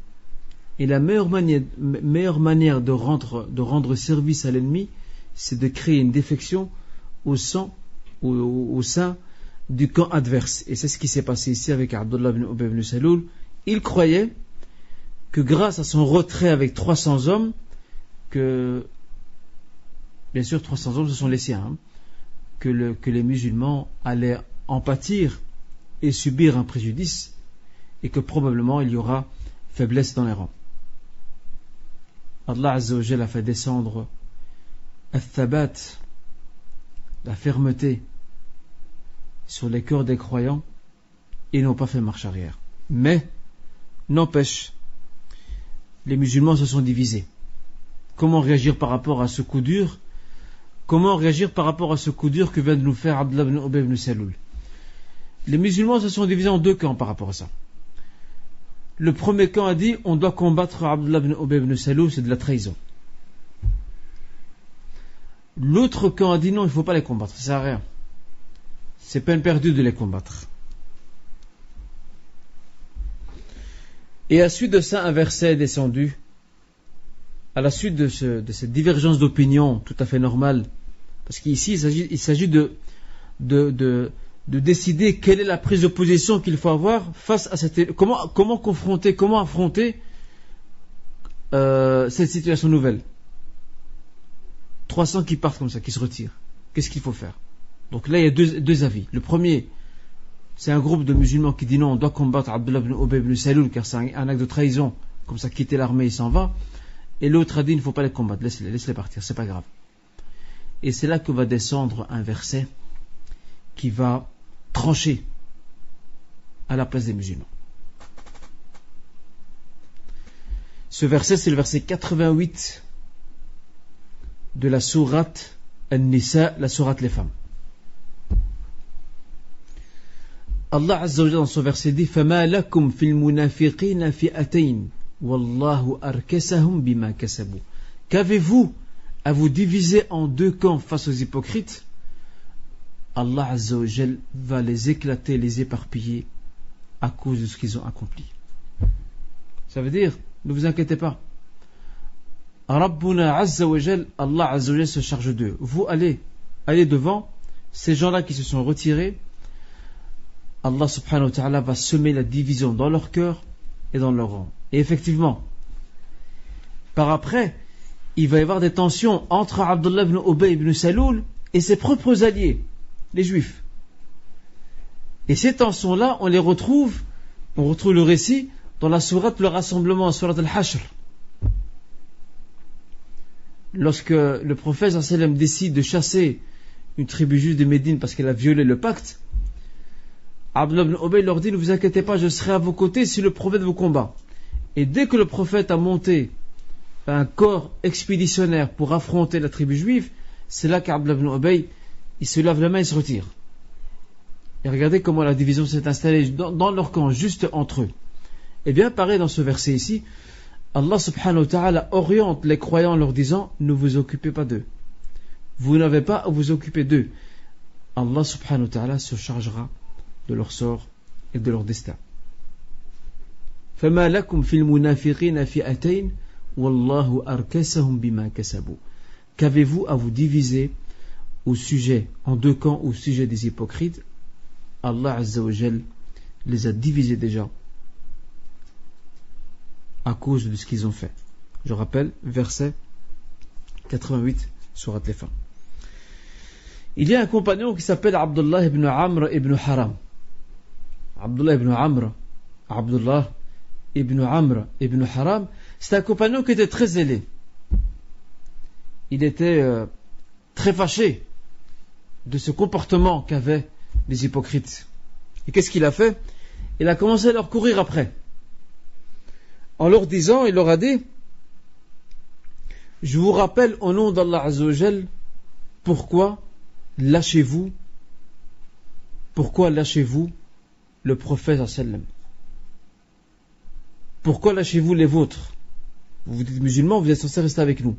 Et la meilleure manière de rendre service à l'ennemi, c'est de créer une défection au sein du camp adverse. Et c'est ce qui s'est passé ici avec Abdullah ibn Ubay ibn Saloul. Il croyait que grâce à son retrait avec 300 hommes, que bien sûr 300 hommes ce sont les siens, que les musulmans allaient en pâtir et subir un préjudice, et que probablement il y aura faiblesse dans les rangs. Allah Azza wa Jalla a fait descendre al-thabat, la fermeté, sur les cœurs des croyants, et n'ont pas fait marche arrière. Mais, n'empêche, les musulmans se sont divisés. Comment réagir par rapport à ce coup dur? Comment réagir par rapport à ce coup dur que vient de nous faire Abdullah ibn Ubay ibn Saloul? Les musulmans se sont divisés en deux camps par rapport à ça. Le premier camp a dit, on doit combattre Abdullah ibn Ubay ibn Saloul, c'est de la trahison. L'autre camp a dit, non, il ne faut pas les combattre, ça sert à rien. C'est peine perdue de les combattre. Et à la suite de ça, un verset est descendu. À la suite de cette divergence d'opinion tout à fait normale, parce qu'ici il s'agit de décider quelle est la prise de position qu'il faut avoir face à comment affronter cette situation nouvelle. 300 qui partent comme ça, qui se retirent. Qu'est-ce qu'il faut faire? Donc là il y a deux avis. Le premier, c'est un groupe de musulmans qui dit non, on doit combattre Abdullah ibn Ubay ibn Saloul car c'est un acte de trahison, comme ça quitter l'armée il s'en va. Et l'autre a dit il ne faut pas les combattre, laisse-les partir, c'est pas grave. Et c'est là que va descendre un verset qui va trancher à la place des musulmans. Ce verset, c'est le verset 88 de la sourate An-Nisa, la sourate les femmes. Allah Azza wa Jalla dans ce verset dit فَمَا لَكُمْ فِي الْمُنَافِقِينَ فِئَتَيْنِ وَاللَّهُ أَرْكَسَهُمْ بِمَا كَسَبُوا. Qu'avez-vous à vous diviser en deux camps face aux hypocrites? Allah Azza wa Jalla va les éclater, les éparpiller à cause de ce qu'ils ont accompli. Ça veut dire, ne vous inquiétez pas. Rabbuna Azza wa Jalla, Allah Azza wa Jalla se charge d'eux. Vous allez devant, ces gens-là qui se sont retirés, Allah subhanahu wa ta'ala va semer la division dans leur cœur et dans leur rang. Et effectivement, par après, il va y avoir des tensions entre Abdullah ibn Ubay ibn Saloul et ses propres alliés, les juifs. Et ces tensions-là, on retrouve le récit dans la sourate le rassemblement, la sourate al-Hashr. Lorsque le prophète sallallahu alayhi wa sallam décide de chasser une tribu juive de Médine parce qu'elle a violé le pacte, Abdullah ibn Ubay leur dit, ne vous inquiétez pas, je serai à vos côtés si le prophète vous combat. Et dès que le prophète a monté un corps expéditionnaire pour affronter la tribu juive, c'est là qu'Abdullah ibn Ubay, il se lave la main et se retire. Et regardez comment la division s'est installée dans leur camp, juste entre eux. Et bien, pareil dans ce verset ici, Allah subhanahu wa ta'ala oriente les croyants en leur disant, ne vous occupez pas d'eux. Vous n'avez pas à vous occuper d'eux. Allah subhanahu wa ta'ala se chargera de leur sort et de leur destin. فَمَا لَكُمْ فِي الْمُنَافِقِينَ فِئَتَيْنِ Wallahu arkasahum bima kasabu. Qu'avez-vous à vous diviser au sujet, en deux camps, au sujet des hypocrites? Allah Azza wa Jal les a divisés déjà à cause de ce qu'ils ont fait. Je rappelle, verset 88, Surat Al-Fat. Il y a un compagnon qui s'appelle Abdullah ibn Amr ibn Haram. Abdullah ibn Amr ibn Haram, c'est un compagnon qui était très zélé. Il était très fâché de ce comportement qu'avaient les hypocrites. Et qu'est-ce qu'il a fait? Il a commencé à leur courir après. En leur disant, il leur a dit: je vous rappelle au nom d'Allah Azza wa Jal, pourquoi lâchez-vous le prophète sallam? Pourquoi lâchez-vous les vôtres? Vous êtes musulmans, vous êtes censés rester avec nous.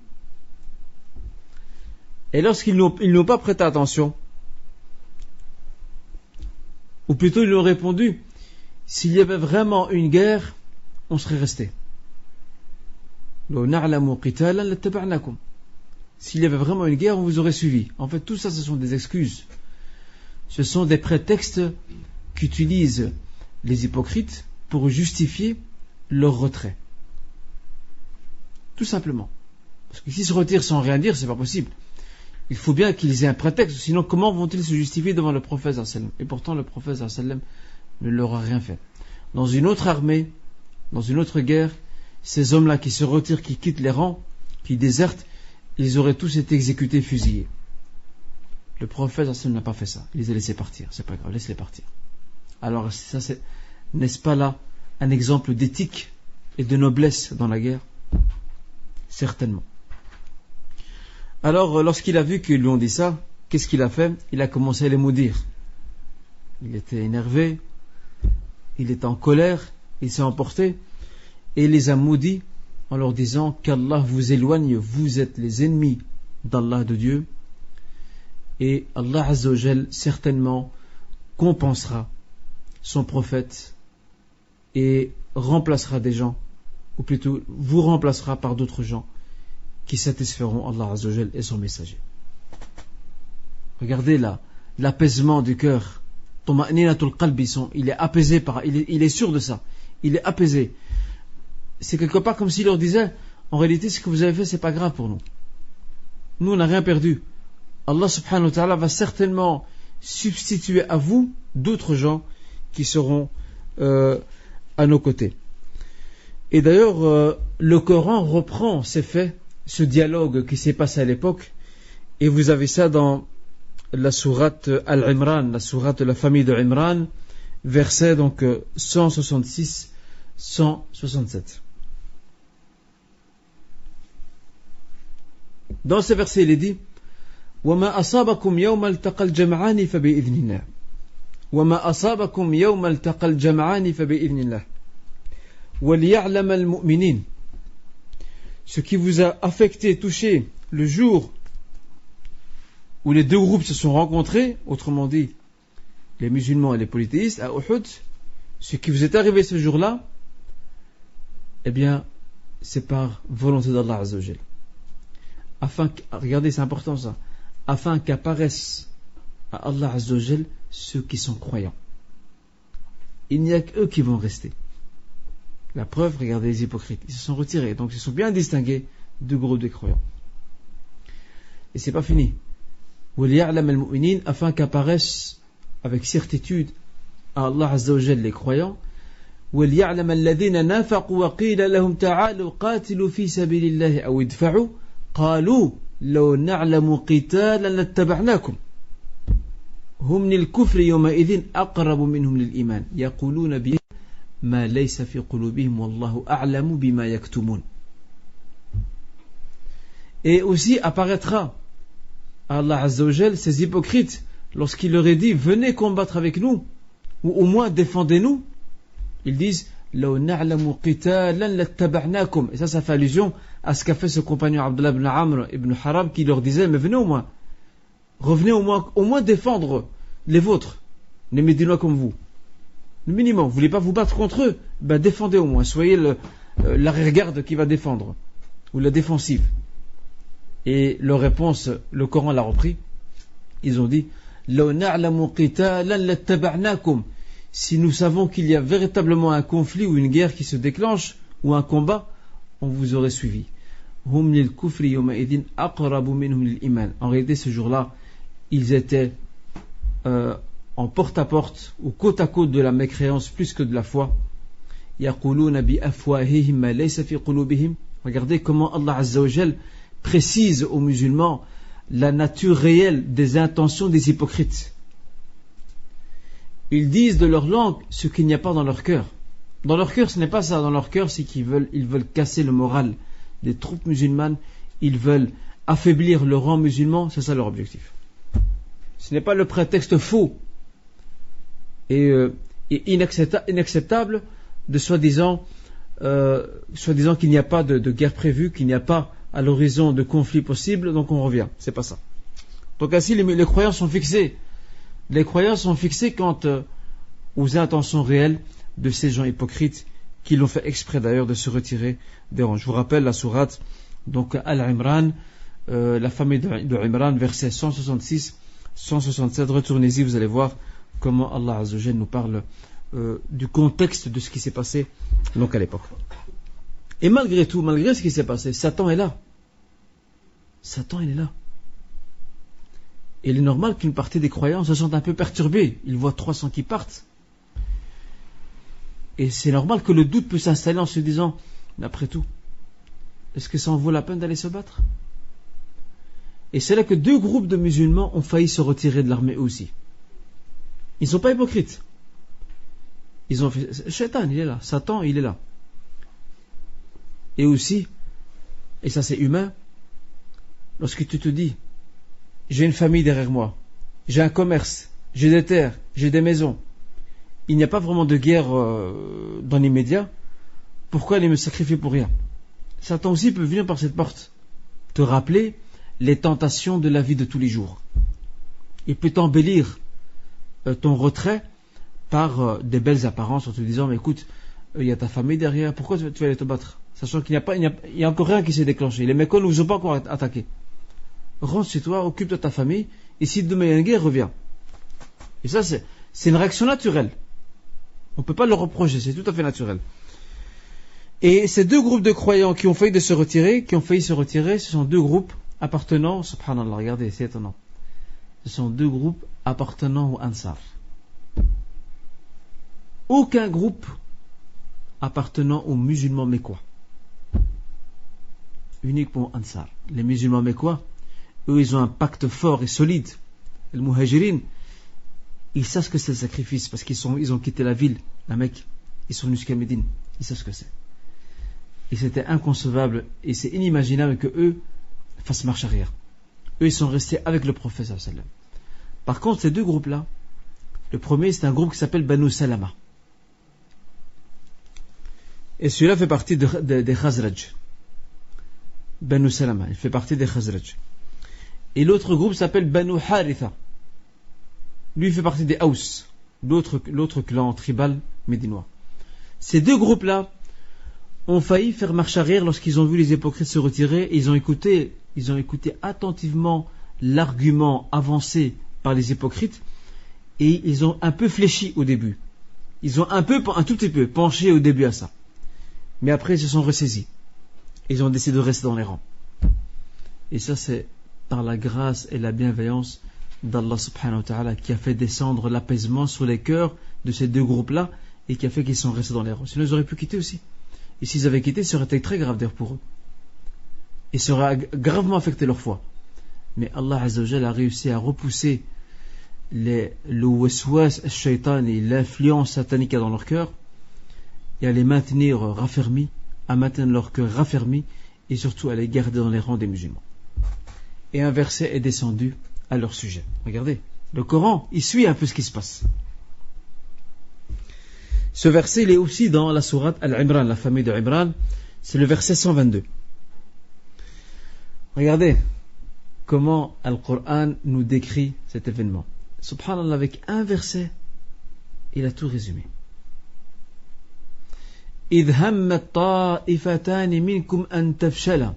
Et lorsqu'ils n'ont pas prêté attention, ou plutôt ils lui ont répondu: s'il y avait vraiment une guerre, on serait resté. S'il y avait vraiment une guerre, on vous aurait suivi. En fait, tout ça, ce sont des excuses. Ce sont des prétextes qu'utilisent les hypocrites pour justifier leur retrait. Tout simplement. Parce que s'ils se retirent sans rien dire, c'est pas possible. Il faut bien qu'ils aient un prétexte, sinon comment vont-ils se justifier devant le prophète sallallahu alayhi wa sallam? Et pourtant, le prophète sallallahu alayhi wa sallam ne leur a rien fait. Dans une autre armée, dans une autre guerre, ces hommes-là qui se retirent, qui quittent les rangs, qui désertent, ils auraient tous été exécutés, fusillés. Le prophète sallallahu alayhi wa sallam n'a pas fait ça. Il les a laissés partir. C'est pas grave, laisse-les partir. Alors, ça, n'est-ce pas là un exemple d'éthique et de noblesse dans la guerre? Certainement. Alors, lorsqu'il a vu qu'ils lui ont dit ça, qu'est-ce qu'il a fait? Il a commencé à les maudire. Il était énervé, il était en colère, il s'est emporté, et il les a maudits en leur disant qu'Allah vous éloigne, vous êtes les ennemis d'Allah, de Dieu, et Allah Azza wa Jal certainement compensera son prophète et remplacera des gens, ou plutôt vous remplacera par d'autres gens qui satisferont Allah Azza wa Jal et son messager. Regardez là, l'apaisement du cœur. Il est apaisé il est sûr de ça. Il est apaisé. C'est quelque part comme s'il leur disait: en réalité, ce que vous avez fait, c'est pas grave pour nous. Nous, on n'a rien perdu. Allah subhanahu wa ta'ala va certainement substituer à vous d'autres gens qui seront à nos côtés. Et d'ailleurs, le Coran reprend ces faits, ce dialogue qui s'est passé à l'époque, et vous avez ça dans la sourate Al-Imran, la sourate de la famille de Imran, verset donc 166, 167. Dans ce verset, il est dit: وَمَا أَصَابَكُمْ يَوْمَ الْتَقَى الْجَمْعَانِ فَبِإِذْنِ اللَّهِ وَمَا أَصَابَكُمْ يَوْمَ الْتَقَى الْجَمْعَانِ فَبِإِذْنِ اللَّهِ وَلْيَعْلَمَ الْمُؤْمِنِينَ. Ce qui vous a affecté, touché le jour où les deux groupes se sont rencontrés, autrement dit les musulmans et les polythéistes à Uhud, ce qui vous est arrivé ce jour-là, eh bien c'est par volonté d'Allah Azza wa Jal. Regardez, c'est important ça, afin qu'apparaissent à Allah Azza wa Jal ceux qui sont croyants. Il n'y a qu'eux qui vont rester. La preuve, regardez les hypocrites, ils se sont retirés, donc ils sont bien distingués du groupe des croyants. Et c'est pas fini. Afin qu'apparaissent avec certitude à Allah Azza wa Jal les croyants. وَلْيَعْلَمَ الَّذِينَ نَافَقُوا وَقِيلَ لَهُمْ تَعَالُوا قَاتِلُوا فِي سَبِيلِ اللَّهِ أَوْ ادْفَعُوا قَالُوا لَوْ نَعْلَمُ قِتَالًا لَاتَّبَعْنَاكُمْ هُمْ لِلْكُفْرِ يَوْمَئِذٍ أَقْرَبُ مِنْهُمْ لِلْإِيمَانِ يَقُولُونَ بِهِ مَا لَيْسَ فِي قُلُوبِهِمْ وَاللَّهُ أَعْلَمُ بِمَا يَكْتُمُونَ. Et aussi apparaîtra à Allah Azza wa Jal ces hypocrites lorsqu'il leur est dit: venez combattre avec nous, ou au moins défendez-nous. Ils disent: لَوْ نَعْلَمُ قِتَالًا لَاتَّبَعْنَاكُمْ. Et ça fait allusion à ce qu'a fait ce compagnon Abdullah ibn Amr ibn Haram, qui leur disait: mais venez au moins, revenez au moins défendre les vôtres, les Médinois comme vous. Le minimum, vous voulez pas vous battre contre eux, ben défendez au moins, soyez l'arrière-garde qui va défendre. ou la défensive. Et leur réponse, le Coran l'a repris. Ils ont dit لَوْ نَعْلَمُ قِتَالًا لَاتَّبَعْنَاكُمْ. Si nous savons qu'il y a véritablement un conflit ou une guerre qui se déclenche, ou un combat, on vous aurait suivi. هُمْ لِلْكُفْرِ يَوْمَئِذٍ أَقْرَبُ مِنْهُمْ لِلْإِيمَانِ. En réalité, ce jour-là, ils étaient en porte-à-porte ou côte à côte de la mécréance plus que de la foi. يَقُولُونَ بِأَفْوَاهِهِمْ مَا لَيْسَ فِي قُلُوبِهِمْ. Regardez comment Allah Azza wa Jal précise aux musulmans la nature réelle des intentions des hypocrites. Ils disent de leur langue ce qu'il n'y a pas dans leur cœur. Dans leur cœur, ce n'est pas ça. Dans leur cœur, c'est qu'ils veulent casser le moral des troupes musulmanes. Ils veulent affaiblir le rang musulman. C'est ça leur objectif. Ce n'est pas le prétexte faux et inacceptable de soi-disant qu'il n'y a pas de guerre prévue, qu'il n'y a pas à l'horizon de conflits possibles, donc on revient. C'est pas ça. Donc ainsi, les croyants sont fixés. Les croyants sont fixés quant aux intentions réelles de ces gens hypocrites qui l'ont fait exprès d'ailleurs de se retirer des rangs. Je vous rappelle la sourate, donc Al-Imran, la famille de Imran, versets 166, 167. Retournez-y, vous allez voir comment Allah Azza wa Jalla nous parle du contexte de ce qui s'est passé donc à l'époque. Et malgré tout, malgré ce qui s'est passé, Satan est là. Satan, il est là. Et il est normal qu'une partie des croyants se sentent un peu perturbés. Ils voient 300 qui partent. Et c'est normal que le doute peut s'installer en se disant, mais après tout, est-ce que ça en vaut la peine d'aller se battre? Et c'est là que 2 groupes de musulmans ont failli se retirer de l'armée aussi. Ils ne sont pas hypocrites. Ils ont fait, Shaitan, il est là. Satan, il est là. Et aussi, et ça c'est humain, lorsque tu te dis, j'ai une famille derrière moi, j'ai un commerce, j'ai des terres, j'ai des maisons, il n'y a pas vraiment de guerre dans l'immédiat, pourquoi aller me sacrifier pour rien? Satan aussi peut venir par cette porte, te rappeler les tentations de la vie de tous les jours. Il peut t'embellir ton retrait par des belles apparences en te disant, mais écoute, il y a ta famille derrière, pourquoi tu vas aller te battre? Sachant qu'il n'y a encore rien qui s'est déclenché. Les Mécois ne vous ont pas encore attaqué. Rentre chez toi, occupe de ta famille, et si demain il y a une guerre, reviens. Et ça, c'est une réaction naturelle. On ne peut pas le reprocher, c'est tout à fait naturel. Et ces 2 groupes de croyants qui ont failli se retirer, ce sont 2 groupes appartenant, subhanallah, regardez, c'est étonnant. Ce sont 2 groupes appartenant aux Ansar. Aucun groupe appartenant aux musulmans mécois. Uniquement Ansar. Les musulmans mécois, eux, ils ont un pacte fort et solide. Les Muhajirin, ils savent ce que c'est le sacrifice parce ils ont quitté la ville, la Mecque. Ils sont venus jusqu'à Médine. Ils savent ce que c'est. Et c'était inconcevable et c'est inimaginable que eux fassent marche arrière. Eux, ils sont restés avec le prophète sallallahu alayhi wa sallam. Par contre, ces 2 groupes-là, le premier, c'est un groupe qui s'appelle Banu Salama. Et celui-là fait partie des Khazraj. Banu Salama, il fait partie des Khazraj. Et l'autre groupe s'appelle Banu Haritha. Lui, il fait partie des Haus, l'autre clan tribal médinois. Ces 2 groupes-là ont failli faire marche arrière lorsqu'ils ont vu les hypocrites se retirer. Et ils ont écouté attentivement l'argument avancé par les hypocrites et ils ont un peu fléchi au début. Ils ont un tout petit peu penché au début à ça. Mais après, ils se sont ressaisis. Ils ont décidé de rester dans les rangs. Et ça, c'est par la grâce et la bienveillance d'Allah subhanahu wa ta'ala qui a fait descendre l'apaisement sur les cœurs de ces 2 groupes-là et qui a fait qu'ils sont restés dans les rangs. Sinon, ils auraient pu quitter aussi. Et s'ils avaient quitté, ça aurait été très grave d'ailleurs pour eux. Et ça aurait gravement affecté leur foi. Mais Allah Azza wa Jalla a réussi à repousser le waswas al-shaytan et l'influence satanique dans leur cœur et à les maintenir raffermis, à maintenir leur cœur raffermi et surtout à les garder dans les rangs des musulmans. Et un verset est descendu à leur sujet. Regardez, le Coran, il suit un peu ce qui se passe. Ce verset, il est aussi dans la sourate Al-Imran, la famille de Imran, c'est le verset 122. Regardez comment Al-Qur'an nous décrit cet événement. Subhanallah, avec un verset, il a tout résumé. إذ همت طائفتان منكم أن تفشلا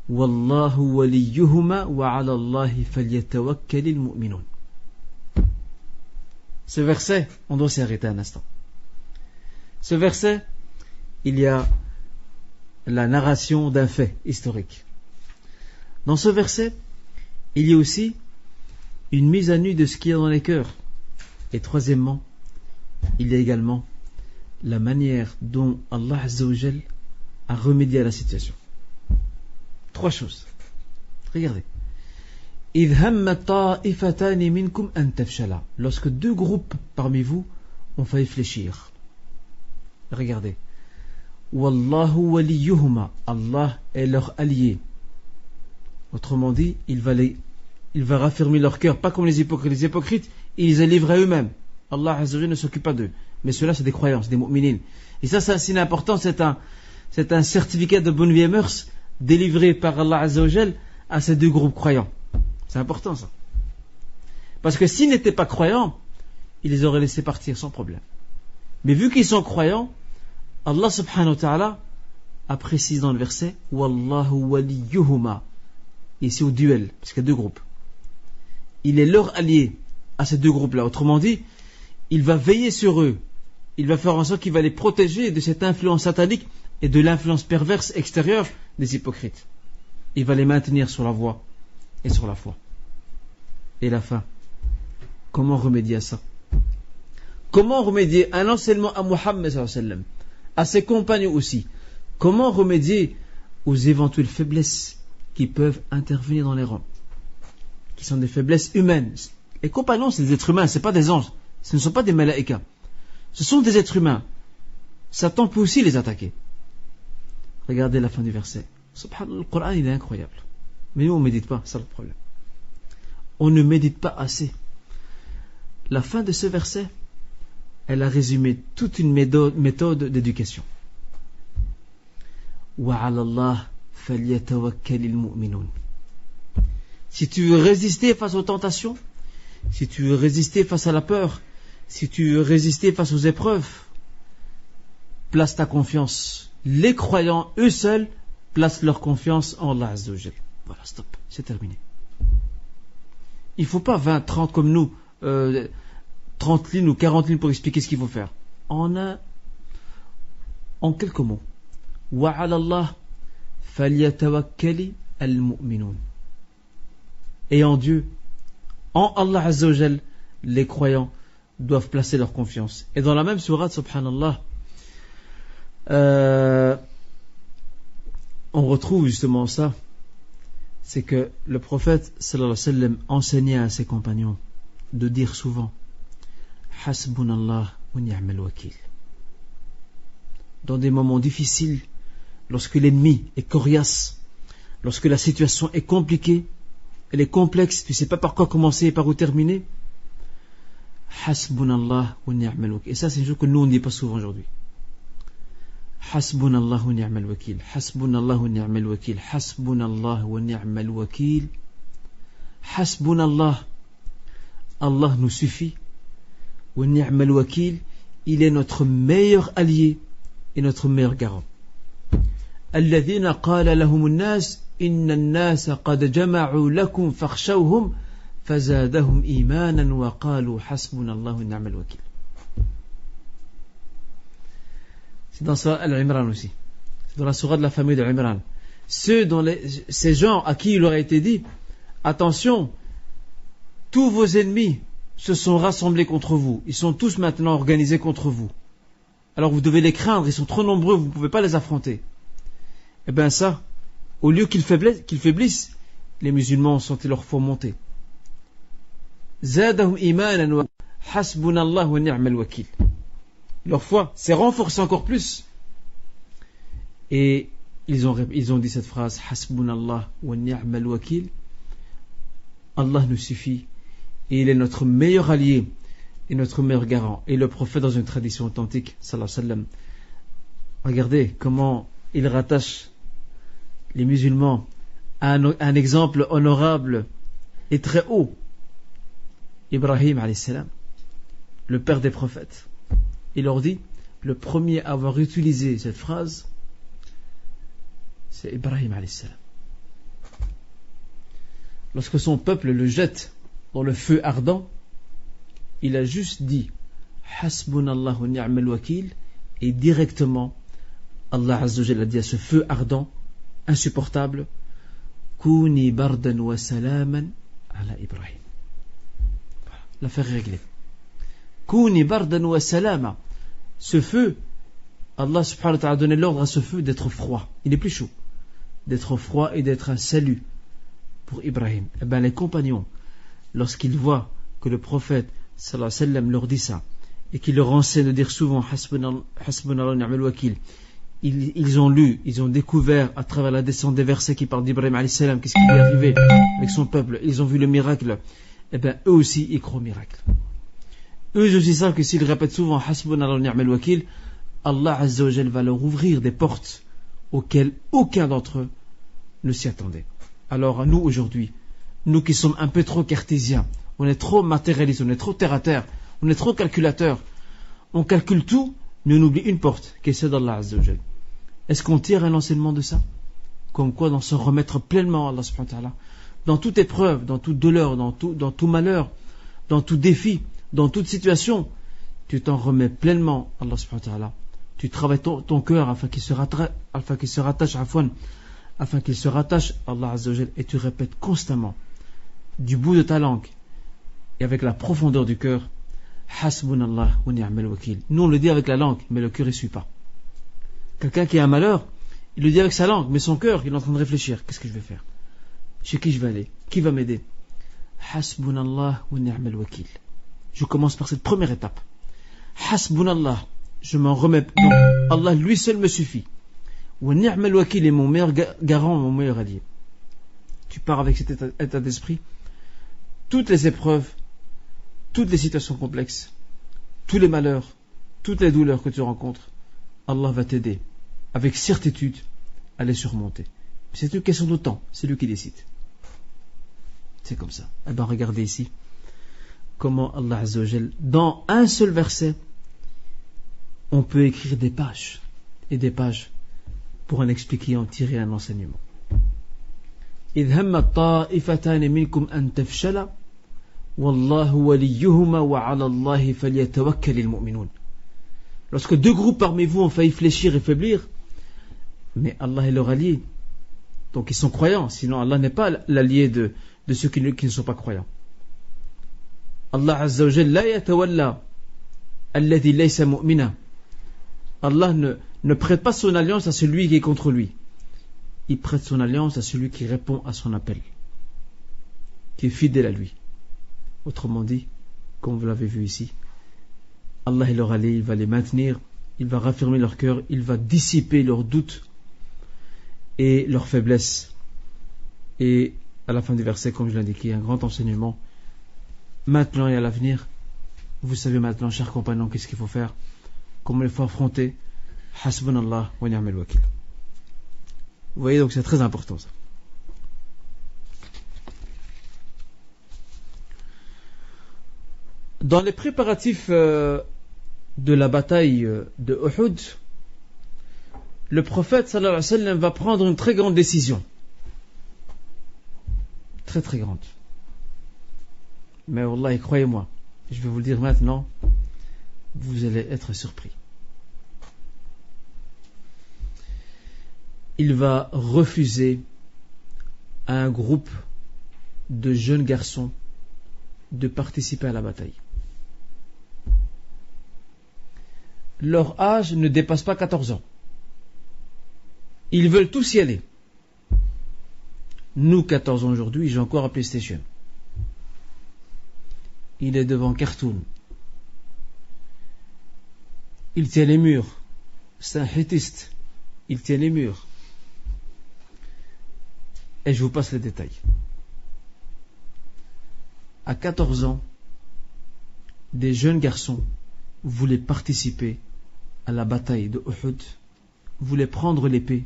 Wallahu waliyuhuma wa ala Allahi falyatawakkalil mu'minun. Ce verset, on doit s'y arrêter un instant. Ce verset, il y a la narration d'un fait historique. Dans ce verset, il y a aussi une mise à nu de ce qu'il y a dans les cœurs. Et troisièmement, il y a également la manière dont Allah Azza wa Jal a remédié à la situation. Trois choses. Regardez. Lorsque deux groupes parmi vous ont failli fléchir. Regardez. Wallahu waliyuhuma. Allah est leur allié. Autrement dit, il va raffermir leur cœur, pas comme les hypocrites. Les hypocrites, ils les livrent à eux-mêmes. Allah Azza wa Jal ne s'occupe pas d'eux. Mais ceux-là, c'est des croyants, c'est des mu'minines. Et ça, c'est un signe important, c'est un certificat de bonne vieille mœurs délivré par Allah Azza wa Jal à ces deux groupes croyants. C'est important ça. Parce que s'ils n'étaient pas croyants, il les aurait laissés partir sans problème. Mais vu qu'ils sont croyants, Allah subhanahu wa ta'ala a précisé dans le verset Wallahu waliyuhuma. Ici au duel, parce qu'il y a deux groupes. Il est leur allié à ces deux groupes-là. Autrement dit, il va veiller sur eux. Il va faire en sorte qu'il va les protéger de cette influence satanique et de l'influence perverse extérieure des hypocrites. Il va les maintenir sur la voie et sur la foi. Et la fin. Comment remédier à ça? Comment remédier à l'enseignement à Muhammad sallallahu alayhi wa sallam, à ses compagnons aussi? Comment remédier aux éventuelles faiblesses qui peuvent intervenir dans les rangs, qui sont des faiblesses humaines? Les compagnons, c'est des êtres humains, ce ne sont pas des anges, ce ne sont pas des malaïkas, ce sont des êtres humains. Satan peut aussi les attaquer. Regardez la fin du verset. Subhanallah, le Coran il est incroyable. Mais nous on ne médite pas, c'est ça le problème. On ne médite pas assez. La fin de ce verset, elle a résumé toute une méthode d'éducation. Wa 'ala Allah falyatawakkalil mu'minun. Si tu veux résister face aux tentations, si tu veux résister face à la peur, si tu veux résister face aux épreuves, place ta confiance. Les croyants, eux seuls, placent leur confiance en Allah Azza wa Jal. Voilà, stop, c'est terminé. Il ne faut pas 20, 30 comme nous, 30 lignes ou 40 lignes pour expliquer ce qu'il faut faire. En quelques mots. Wa 'ala Allah falyatawakkali al-mu'minun. Et en Dieu, en Allah Azza wa Jal, les croyants doivent placer leur confiance. Et dans la même sourate, subhanallah, on retrouve justement ça. C'est que le prophète sallallahu alayhi wa sallam enseignait à ses compagnons de dire souvent Hasbunallah wa ni'mal wakil. Dans des moments difficiles, lorsque l'ennemi est coriace, lorsque la situation est compliquée, elle est complexe, tu ne sais pas par quoi commencer et par où terminer, Hasbunallah wa ni'mal wakil. Et ça, c'est une chose que nous on ne dit pas souvent aujourd'hui. Hasbunallah wa ni'mal wakil. Hasbunallah wa ni'mal wakil. Hasbunallah wa ni'mal wakil. Hasbunallah. Allah nous suffit. Wa ni'mal wakil. Il est notre meilleur allié et notre meilleur garant. الذين قال لهم الناس إن الناس قد جمعوا لكم فاخشوهم فزادهم إيمانا وقالوا حسبنا الله ونعم الوكيل. C'est dans Surah Al-Imran aussi. C'est dans la Surah de la famille de Imran. Ces gens à qui il aurait été dit attention, tous vos ennemis se sont rassemblés contre vous. Ils sont tous maintenant organisés contre vous. Alors vous devez les craindre, ils sont trop nombreux, vous ne pouvez pas les affronter. Eh bien ça, au lieu qu'ils faiblissent, les musulmans ont senti leur foi monter. Zadahum imanan wa hasbunallah wa ni'mal wakil. Leur foi s'est renforcée encore plus. Et ils ont dit cette phrase Hasbunallah wa ni'mal wakil. Allah nous suffit et il est notre meilleur allié et notre meilleur garant. Et le prophète, dans une tradition authentique, sallallahu alayhi wa sallam, regardez comment il rattache les musulmans à un exemple honorable et très haut. Ibrahim alayhi salam, le père des prophètes. Il leur dit, le premier à avoir utilisé cette phrase, c'est Ibrahim alayhi salam. lorsque son peuple le jette dans le feu ardent, il a juste dit Hasbunallahu wa ni'mal wakil, et directement Allah Azza wa Jalla a dit à ce feu ardent, insupportable, Kuni bardan wa salaman ala Ibrahim. Voilà, l'affaire est réglée. Kuni bardan wa salama. Ce feu, Allah subhanahu wa ta'ala a donné l'ordre à ce feu d'être froid. Il n'est plus chaud. D'être froid et d'être un salut pour Ibrahim. Eh bien, les compagnons, lorsqu'ils voient que le prophète sallallahu alayhi wa sallam leur dit ça, et qu'il leur enseigne de dire souvent Hasbunallah wa ni'mal wakil, ils ont lu, ils ont découvert à travers la descente des versets qui parlent d'Ibrahim alayhi salam, qu'est-ce qui lui est arrivé avec son peuple, ils ont vu le miracle, et bien eux aussi ils croient au miracle. Eux aussi savent que s'ils répètent souvent Hasbunallah wa ni'mal wakil, Allah Azza wa Jalla va leur ouvrir des portes auxquelles aucun d'entre eux ne s'y attendait. Alors nous aujourd'hui, nous qui sommes un peu trop cartésiens, on est trop matérialistes, on est trop terre à terre, on est trop calculateurs, on calcule tout, mais on oublie une porte, qui est celle d'Allah Azza wa Jalla. Est-ce qu'on tire un enseignement de ça? Comme quoi, d'en se remettre pleinement à Allah subhanahu wa ta'ala, dans toute épreuve, dans toute douleur, dans tout malheur, dans tout défi, dans toute situation, tu t'en remets pleinement à Allah subhanahu wa ta'ala. Tu travailles ton cœur afin qu'il se rattache à Allah Azza wa Jalla, et tu répètes constamment du bout de ta langue et avec la profondeur du cœur Hasbunallah wa ni'mal wakil. Nous on le dit avec la langue, mais le cœur ne suit pas. Quelqu'un qui a un malheur, il le dit avec sa langue, mais son cœur, il est en train de réfléchir. Qu'est-ce que je vais faire? Chez qui je vais aller? Qui va m'aider? Hasbunallah wa ni'mal wakil. Je commence par cette première étape. Hasbunallah, je m'en remets. Non, Allah lui seul me suffit. Wa ni'mal wakil est mon meilleur garant, mon meilleur allié. Tu pars avec cet état d'esprit. Toutes les épreuves, toutes les situations complexes, tous les malheurs, toutes les douleurs que tu rencontres, Allah va t'aider avec certitude à les surmonter. C'est une question de temps, c'est lui qui décide. C'est comme ça. Eh bien, regardez ici comment Allah Azza wa Jal, dans un seul verset, on peut écrire des pages et des pages pour en expliquer et en tirer un enseignement. إذ هم الطائفتان منكم أن تفشلا والله وليهما وعلى الله فليتوكل المؤمنون. Lorsque deux groupes parmi vous ont failli fléchir et faiblir, mais Allah est leur allié, donc ils sont croyants, sinon Allah n'est pas l'allié de ceux qui ne sont pas croyants. Allah Azza wa Jalla la yatawalla alladhi laysa mu'mina. Allah ne prête pas son alliance à celui qui est contre lui. Il prête son alliance à celui qui répond à son appel, qui est fidèle à lui. Autrement dit, comme vous l'avez vu ici, Allah est leur allié, il va les maintenir, il va raffermir leur cœur, il va dissiper leurs doutes et leurs faiblesses. Et à la fin du verset, comme je l'ai indiqué, un grand enseignement, maintenant et à l'avenir. Vous savez maintenant, chers compagnons, qu'est-ce qu'il faut faire, comment il faut affronter Hasbunallah wa ni'mal wakil. Vous voyez, donc c'est très important ça. Dans les préparatifs de la bataille de Uhud, le prophète sallallahu alayhi wa sallam va prendre une très grande décision. Très très grande. Mais Wallah, croyez-moi, je vais vous le dire maintenant, vous allez être surpris. Il va refuser à un groupe de jeunes garçons de participer à la bataille. Leur âge ne dépasse pas 14 ans. Ils veulent tous y aller. Nous, 14 ans aujourd'hui, j'ai encore un PlayStation. Il est devant Cartoon. Il tient les murs. C'est un hittiste. Il tient les murs. Et je vous passe les détails. À 14 ans, des jeunes garçons voulaient participer à la bataille de Uhud, voulaient prendre l'épée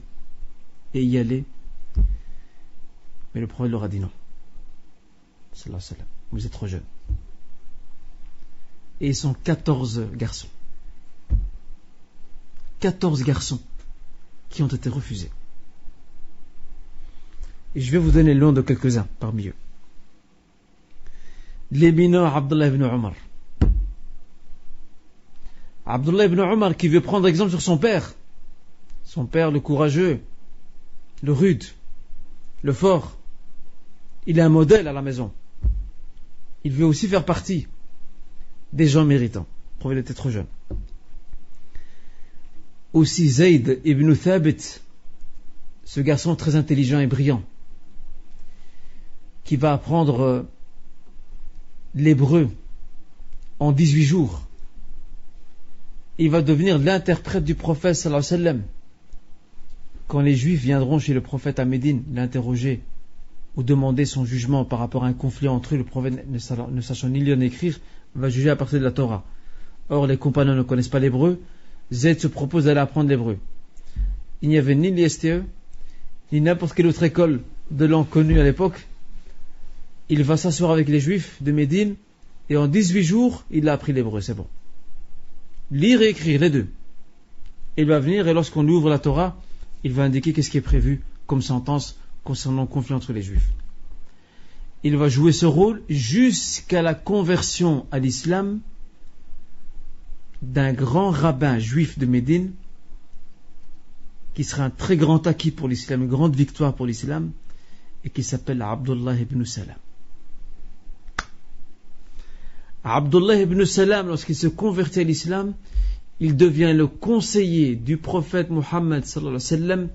et y aller. Mais le prophète leur a dit non. Sallallahu alayhi wa sallam, vous êtes trop jeunes. Et ils sont 14 garçons. 14 garçons qui ont été refusés. Et je vais vous donner le nom de quelques-uns parmi eux. l'éminent Abdullah ibn Omar. Abdullah ibn Omar qui veut prendre exemple sur son père. Son père, le courageux, le rude, le fort. Il est un modèle à la maison. Il veut aussi faire partie des gens méritants. Il était trop jeune. Aussi Zayd ibn Thabit, ce garçon très intelligent et brillant, qui va apprendre l'hébreu en 18 jours. Il va devenir l'interprète du prophète sallallahu alayhi wa sallam. Quand les Juifs viendront chez le prophète à Médine l'interroger ou demander son jugement par rapport à un conflit entre eux, le prophète, ne sachant ni lire ni écrire, va juger à partir de la Torah. Or, les compagnons ne connaissent pas l'hébreu. Zayd se propose d'aller apprendre l'hébreu. Il n'y avait ni l'ISTE, ni n'importe quelle autre école de langue connue à l'époque. Il va s'asseoir avec les Juifs de Médine et en 18 jours, il a appris l'hébreu, c'est bon. Lire et écrire, les deux. Il va venir et lorsqu'on lui ouvre la Torah, il va indiquer qu'est-ce qui est prévu comme sentence concernant le conflit entre les Juifs. Il va jouer ce rôle jusqu'à la conversion à l'islam d'un grand rabbin juif de Médine qui sera un très grand acquis pour l'islam, une grande victoire pour l'islam, et qui s'appelle Abdullah ibn Salam. Abdullah ibn Salam, lorsqu'il se convertit à l'islam, il devient le conseiller du prophète Muhammad sallallahu alayhi wa sallam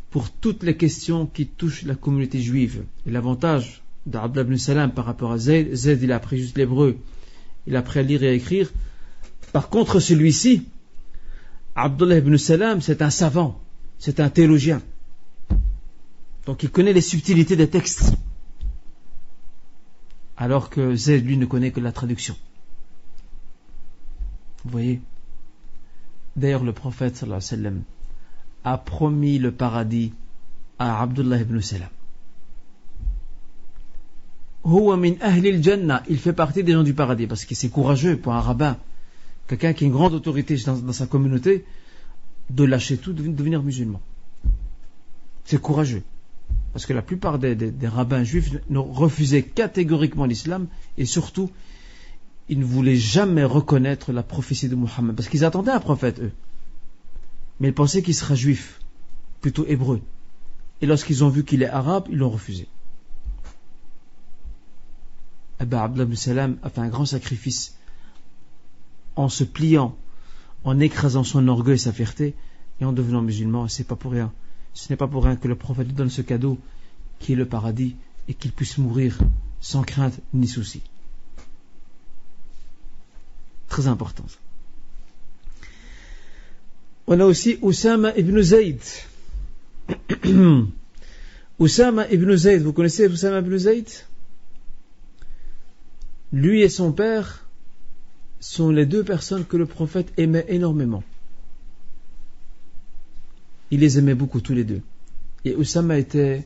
pour toutes les questions qui touchent la communauté juive. Et l'avantage d'Abdullah ibn Salam par rapport à Zayd, Zayd il a appris juste l'hébreu, il a appris à lire et à écrire. Par contre, celui-ci, Abdullah ibn Salam, c'est un savant, c'est un théologien. Donc il connaît les subtilités des textes. Alors que Zayd, lui, ne connaît que la traduction. Vous voyez? D'ailleurs, le prophète, sallallahu alayhi wa sallam, a promis le paradis à Abdullah ibn Salam. Huwa min ahli al-jannah, il fait partie des gens du paradis, parce que c'est courageux pour un rabbin, quelqu'un qui a une grande autorité dans sa communauté, de lâcher tout, de devenir musulman. C'est courageux. Parce que la plupart des rabbins juifs refusaient catégoriquement l'islam, et surtout, ils ne voulaient jamais reconnaître la prophétie de Muhammad, parce qu'ils attendaient un prophète, eux. Mais ils pensaient qu'il sera juif, plutôt hébreu. Et lorsqu'ils ont vu qu'il est arabe, ils l'ont refusé. Eh bien, Abdullah ibn Salam a fait un grand sacrifice en se pliant, en écrasant son orgueil et sa fierté, et en devenant musulman. C'est pas pour rien. Ce n'est pas pour rien que le prophète lui donne ce cadeau, qui est le paradis, et qu'il puisse mourir sans crainte ni souci. Très important. On a aussi Oussama ibn Zayd. Oussama ibn Zayd, vous connaissez Oussama ibn Zayd? Lui et son père sont les deux personnes que le prophète aimait énormément. Il les aimait beaucoup tous les deux. Et Oussama était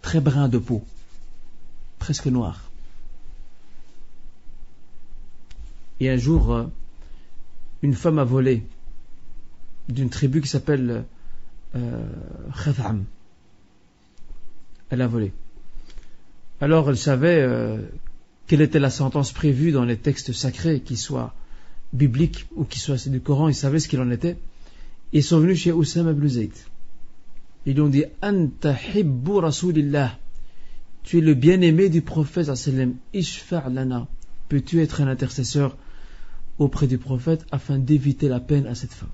très brun de peau, presque noir. Et un jour, une femme a volé d'une tribu qui s'appelle Khatham. Elle a volé. Alors elle savait quelle était la sentence prévue dans les textes sacrés, qu'ils soient bibliques ou qu'ils soient du Coran. Ils savaient ce qu'il en était. Ils sont venus chez Oussama ibn Zayd. Ils lui ont dit Anta hibbu rasulillah, tu es le bien-aimé du prophète sallam, ishfa' lana, peux-tu être un intercesseur auprès du prophète afin d'éviter la peine à cette femme?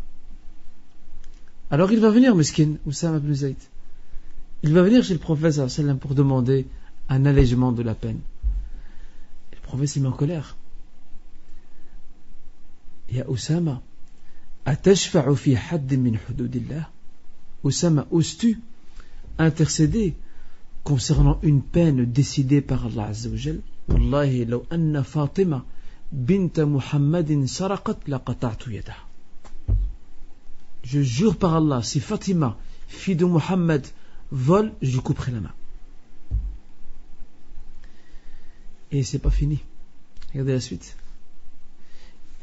Alors il va venir, meskin, Oussama ibn Zayd. Il va venir chez le prophète sallam pour demander un allègement de la peine. Et le prophète s'est mis en colère. Ya Oussama, atashfa'u fi hadd min hududillah? Oussama, oses-tu intercéder concernant une peine décidée par Allah Azza wa Jal? Wallahi, law anna Fatima bint Muhammadin saraqat laqata'tu yadaha. Je jure par Allah, si Fatima, fille de Muhammad, vole, je lui couperai la main. Et c'est pas fini. Regardez la suite.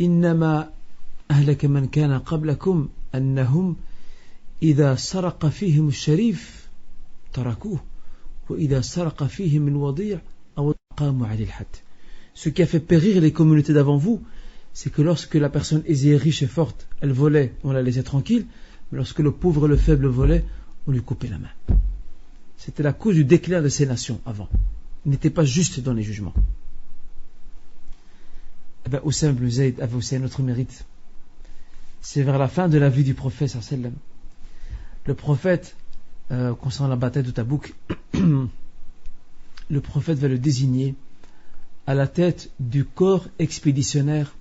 Innama ahlaka man kana qablakum annahum idha saraqa fihim al-sharif tarakuh wa idha saraqa fihim al-wadi' أو قاموا على الحد. Ce qui a fait périr les communautés d'avant vous, c'est que lorsque la personne aisée, riche et forte, elle volait, on la laissait tranquille, mais lorsque le pauvre, le faible volait, on lui coupait la main. C'était la cause du déclin de ces nations avant. Ils n'étaient pas justes dans les jugements. Eh bien, Oussama ibn Zayd avait aussi un autre mérite. C'est vers la fin de la vie du prophète sallallahu alayhi wa sallam. Le prophète, concernant la bataille de Tabouk, le prophète va le désigner à la tête du corps expéditionnaire,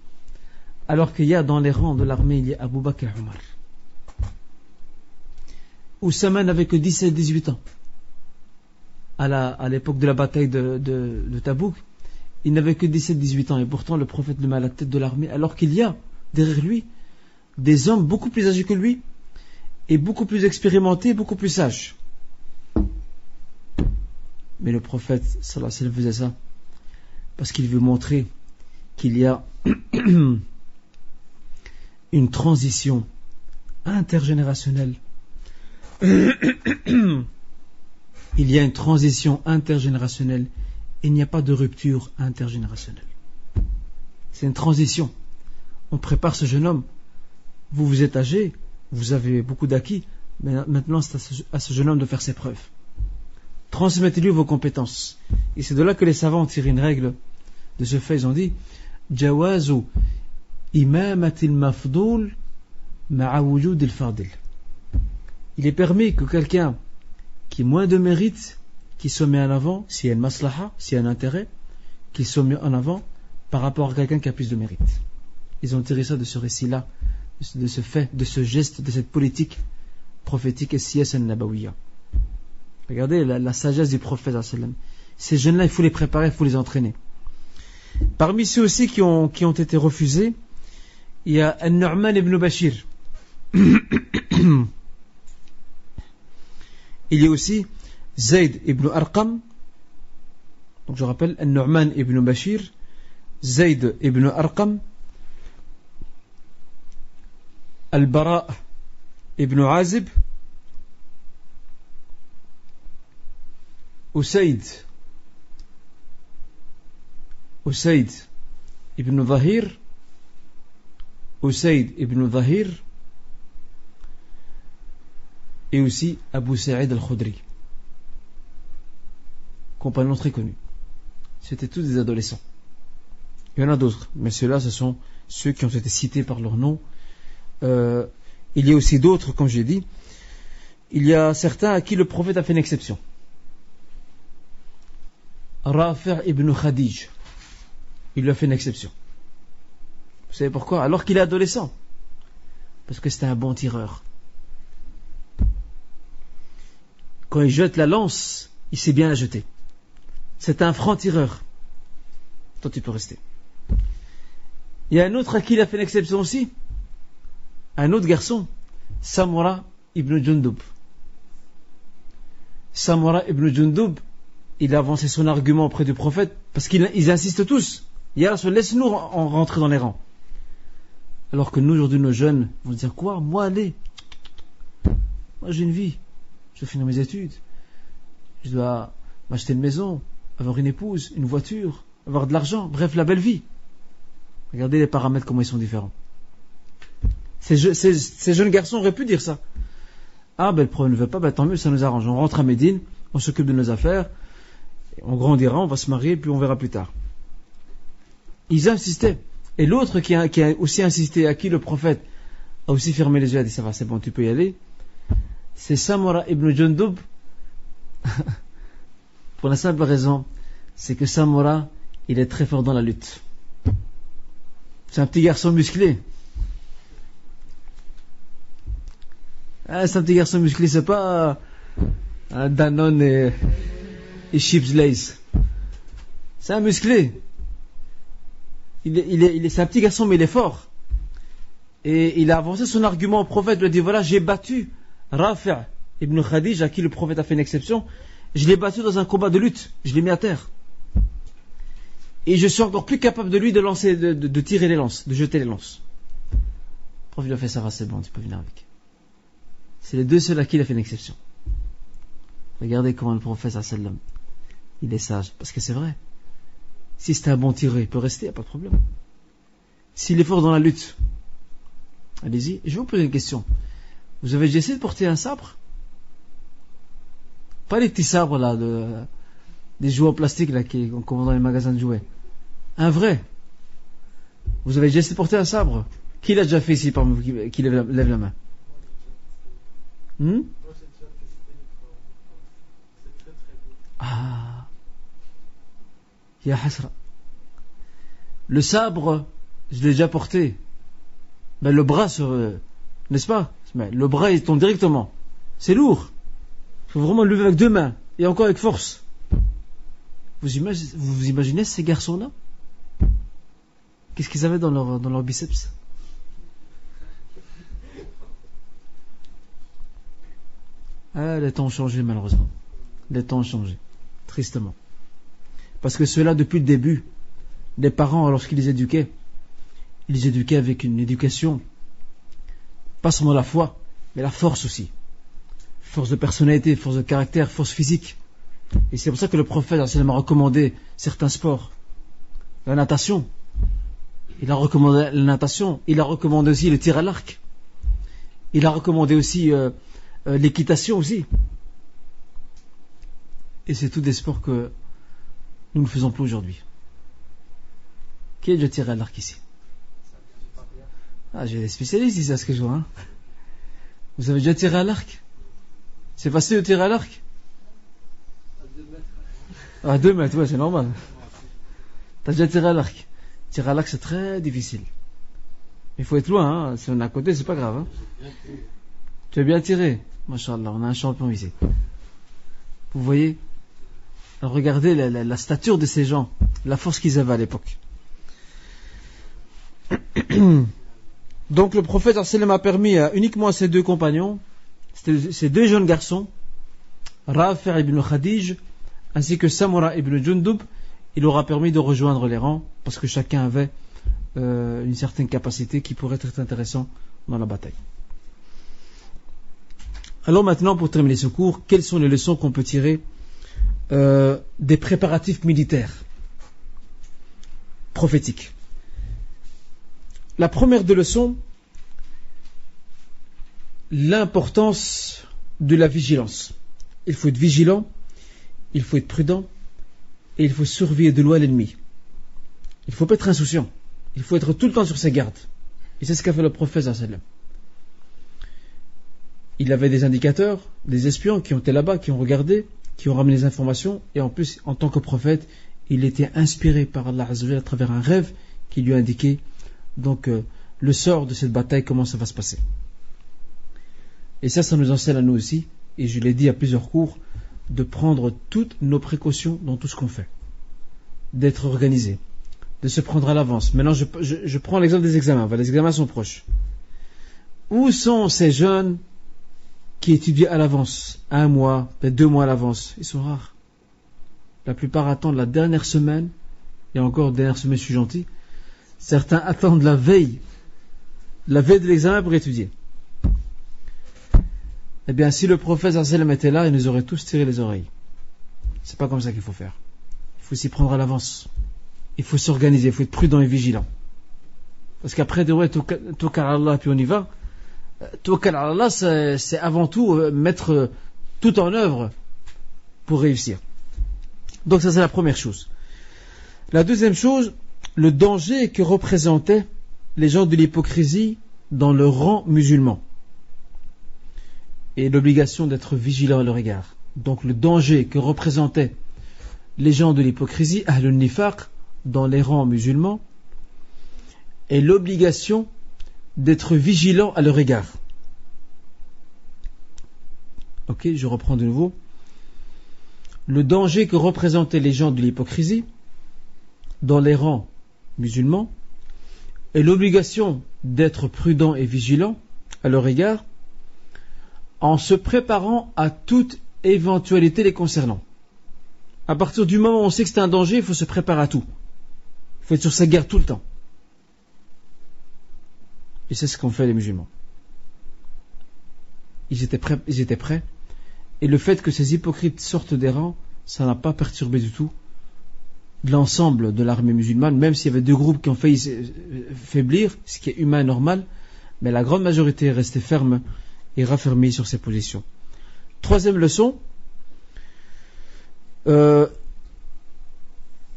alors qu'il y a dans les rangs de l'armée, il y a Abu Bakr et Omar. Oussama n'avait que 17-18 ans. À l'époque de la bataille de Tabouk, il n'avait que 17-18 ans, et pourtant le prophète le met à la tête de l'armée, alors qu'il y a derrière lui des hommes beaucoup plus âgés que lui, et beaucoup plus expérimentés, beaucoup plus sages. Mais le prophète sallallahu alayhi wa sallam faisait ça parce qu'il veut montrer qu'il y a une transition intergénérationnelle. Il y a une transition intergénérationnelle. Il n'y a pas de rupture intergénérationnelle. C'est une transition. On prépare ce jeune homme. Vous êtes âgé, vous avez beaucoup d'acquis, mais maintenant c'est à ce jeune homme de faire ses preuves. Transmettez-lui vos compétences. Et c'est de là que les savants ont tiré une règle de ce fait. Ils ont dit Jawazu imamatil mafdoul ma'a wujud al-fadil. Il est permis que quelqu'un qui a moins de mérite, qui soit mis en avant, s'il y a une maslaha, s'il y a un intérêt, qu'il soit mis en avant par rapport à quelqu'un qui a plus de mérite. Ils ont tiré ça de ce récit-là, de ce fait, de ce geste, de cette politique prophétique et siyas al-nabawiyya. Regardez la sagesse du prophète. Ces jeunes-là, il faut les préparer, il faut les entraîner. Parmi ceux aussi qui ont été refusés, il y a An-Nu'man ibn Bashir. Il y a aussi Zayd ibn Arqam. Donc je rappelle, An-Nu'man ibn Bashir, Zayd ibn Arqam, Al-Bara ibn Azib, Usayd ibn Zahir, et aussi Abu Sa'id al-Khudri, compagnon très connu. C'était tous des adolescents. Il y en a d'autres, mais ceux-là, ce sont ceux qui ont été cités par leur nom. Il y a aussi d'autres, comme j'ai dit. Il y a certains à qui le prophète a fait une exception. Rafi' ibn Khadij, il lui a fait une exception. Vous savez pourquoi? Alors qu'il est adolescent. Parce que c'était un bon tireur. Quand il jette la lance, il sait bien la jeter. C'est un franc tireur. Toi, tu peux rester. Il y a un autre à qui il a fait une exception aussi. Un autre garçon, Samura ibn Jundub. Samura ibn Jundub, il a avancé son argument auprès du prophète parce qu'ils insistent tous. Ya Rasul, laisse-nous rentrer dans les rangs. Alors que nous, aujourd'hui, nos jeunes vont dire quoi? Moi, allez. Moi, j'ai une vie. Je dois finir mes études. Je dois m'acheter une maison, avoir une épouse, une voiture, avoir de l'argent. Bref, la belle vie. Regardez les paramètres, comment ils sont différents. Ces jeunes garçons auraient pu dire ça. Ah, ben le problème ne veut pas, ben tant mieux, ça nous arrange. On rentre à Médine, on s'occupe de nos affaires, on grandira, on va se marier, puis on verra plus tard. Ils insistaient. Et l'autre qui a aussi insisté, à qui le prophète a aussi fermé les yeux, a dit ça va, c'est bon, tu peux y aller, c'est Samura ibn Jundub. Pour la simple raison, c'est que Samura, il est très fort dans la lutte. C'est un petit garçon musclé. C'est un petit garçon musclé, c'est pas un Danone et Chips Lays. C'est un musclé. C'est un petit garçon, mais il est fort. Et il a avancé son argument au prophète. Il lui a dit, voilà, j'ai battu Rafi' ibn Khadij, à qui le prophète a fait une exception. Je l'ai battu dans un combat de lutte. Je l'ai mis à terre. Et je suis encore plus capable de lui de lancer, de tirer les lances, de jeter les lances. Le prophète lui a fait, ça va, c'est bon, tu peux venir avec. C'est les deux seuls à qui il a fait une exception. Regardez comment le prophète sallam, il est sage. Parce que c'est vrai. Si c'est un bon tireur, il peut rester, il n'y a pas de problème. S'il est fort dans la lutte, allez-y. Je vais vous poser une question. Vous avez déjà essayé de porter un sabre? Pas les petits sabres là, des jouets en plastique là qu'on vend dans les magasins de jouets. Un vrai. Vous avez déjà essayé de porter un sabre? Qui l'a déjà fait ici parmi vous qui lève la main? Ah. Ya hasra. Le sabre, je l'ai déjà porté. Ben, le bras n'est-ce pas? Le bras il tombe directement. C'est lourd. Il faut vraiment le lever avec deux mains. Et encore avec force. Vous imaginez ces garçons-là? Qu'est-ce qu'ils avaient dans leur biceps? Ah, les temps ont changé malheureusement. Les temps ont changé. Tristement. Parce que ceux-là, depuis le début, les parents, lorsqu'ils les éduquaient, ils les éduquaient avec une éducation, pas seulement la foi, mais la force aussi. Force de personnalité, force de caractère, force physique. Et c'est pour ça que le prophète a recommandé certains sports. La natation. Il a recommandé la natation. Il a recommandé aussi le tir à l'arc. Il a recommandé aussi l'équitation aussi. Et c'est tous des sports que nous ne faisons plus aujourd'hui. Qui est déjà tiré à l'arc ici? Ah, j'ai des spécialistes ici à ce que je vois. Hein. Vous avez déjà tiré à l'arc? C'est facile de tirer à l'arc? À 2 mètres, ouais, c'est normal. T'as déjà tiré à l'arc? Tirer à l'arc, c'est très difficile. Il faut être loin, hein. Si on est à côté, c'est pas grave. Hein. Tu as bien tiré. Masha'Allah, on a un champion ici. Vous voyez? Alors, regardez la stature de ces gens, la force qu'ils avaient à l'époque. Donc le prophète a permis uniquement à ses deux compagnons, ces deux jeunes garçons, Rafi' ibn Khadij ainsi que Samura ibn Jundub, il leur a permis de rejoindre les rangs parce que chacun avait une certaine capacité qui pourrait être intéressant dans la bataille. Alors maintenant, pour terminer ce cours, quelles sont les leçons qu'on peut tirer des préparatifs militaires prophétiques? La première des leçons, l'importance de la vigilance. Il faut être vigilant, il faut être prudent, et il faut surveiller de loin l'ennemi. Il ne faut pas être insouciant, il faut être tout le temps sur ses gardes. Et c'est ce qu'a fait le prophète sallallahu alayhi wa sallam. Il avait des indicateurs, des espions qui ont été là-bas, qui ont regardé, qui ont ramené les informations, et en plus, en tant que prophète, il était inspiré par Allah Azza wa Jalla à travers un rêve qui lui a indiqué donc le sort de cette bataille, comment ça va se passer. Et ça nous enseigne à nous aussi, et je l'ai dit à plusieurs cours, de prendre toutes nos précautions dans tout ce qu'on fait, d'être organisé, de se prendre à l'avance. Maintenant je prends l'exemple des examens. Les examens sont proches. Où sont ces jeunes qui étudient à l'avance, 1 mois, peut-être 2 mois à l'avance? Ils sont rares. La plupart attendent la dernière semaine, et encore dernière semaine je suis gentil. Certains attendent la veille de l'examen pour étudier. Eh bien, si le prophète sallallahu alayhi wa sallam était là, il nous aurait tous tiré les oreilles. C'est pas comme ça qu'il faut faire. Il faut s'y prendre à l'avance. Il faut s'organiser, il faut être prudent et vigilant. Parce qu'après, Tawakkal ala Allah, puis on y va. Tawakkal ala Allah, c'est avant tout mettre tout en œuvre pour réussir. Donc ça, c'est la première chose. La deuxième chose, le danger que représentaient les gens de l'hypocrisie dans le rang musulman et l'obligation d'être vigilant à leur égard. Donc le danger que représentaient les gens de l'hypocrisie, ahlun nifaq, dans les rangs musulmans, et l'obligation d'être vigilant à leur égard. Ok, je reprends de nouveau. Le danger que représentaient les gens de l'hypocrisie dans les rangs musulmans et l'obligation d'être prudent et vigilant à leur égard en se préparant à toute éventualité les concernant. À partir du moment où on sait que c'est un danger, il faut se préparer à tout. Il faut être sur sa garde tout le temps. Et c'est ce qu'ont fait les musulmans. Ils étaient prêts. Et le fait que ces hypocrites sortent des rangs, ça n'a pas perturbé du tout l'ensemble de l'armée musulmane, même s'il y avait deux groupes qui ont failli faiblir, ce qui est humain et normal, mais la grande majorité est restée ferme et raffermie sur ses positions. Troisième leçon,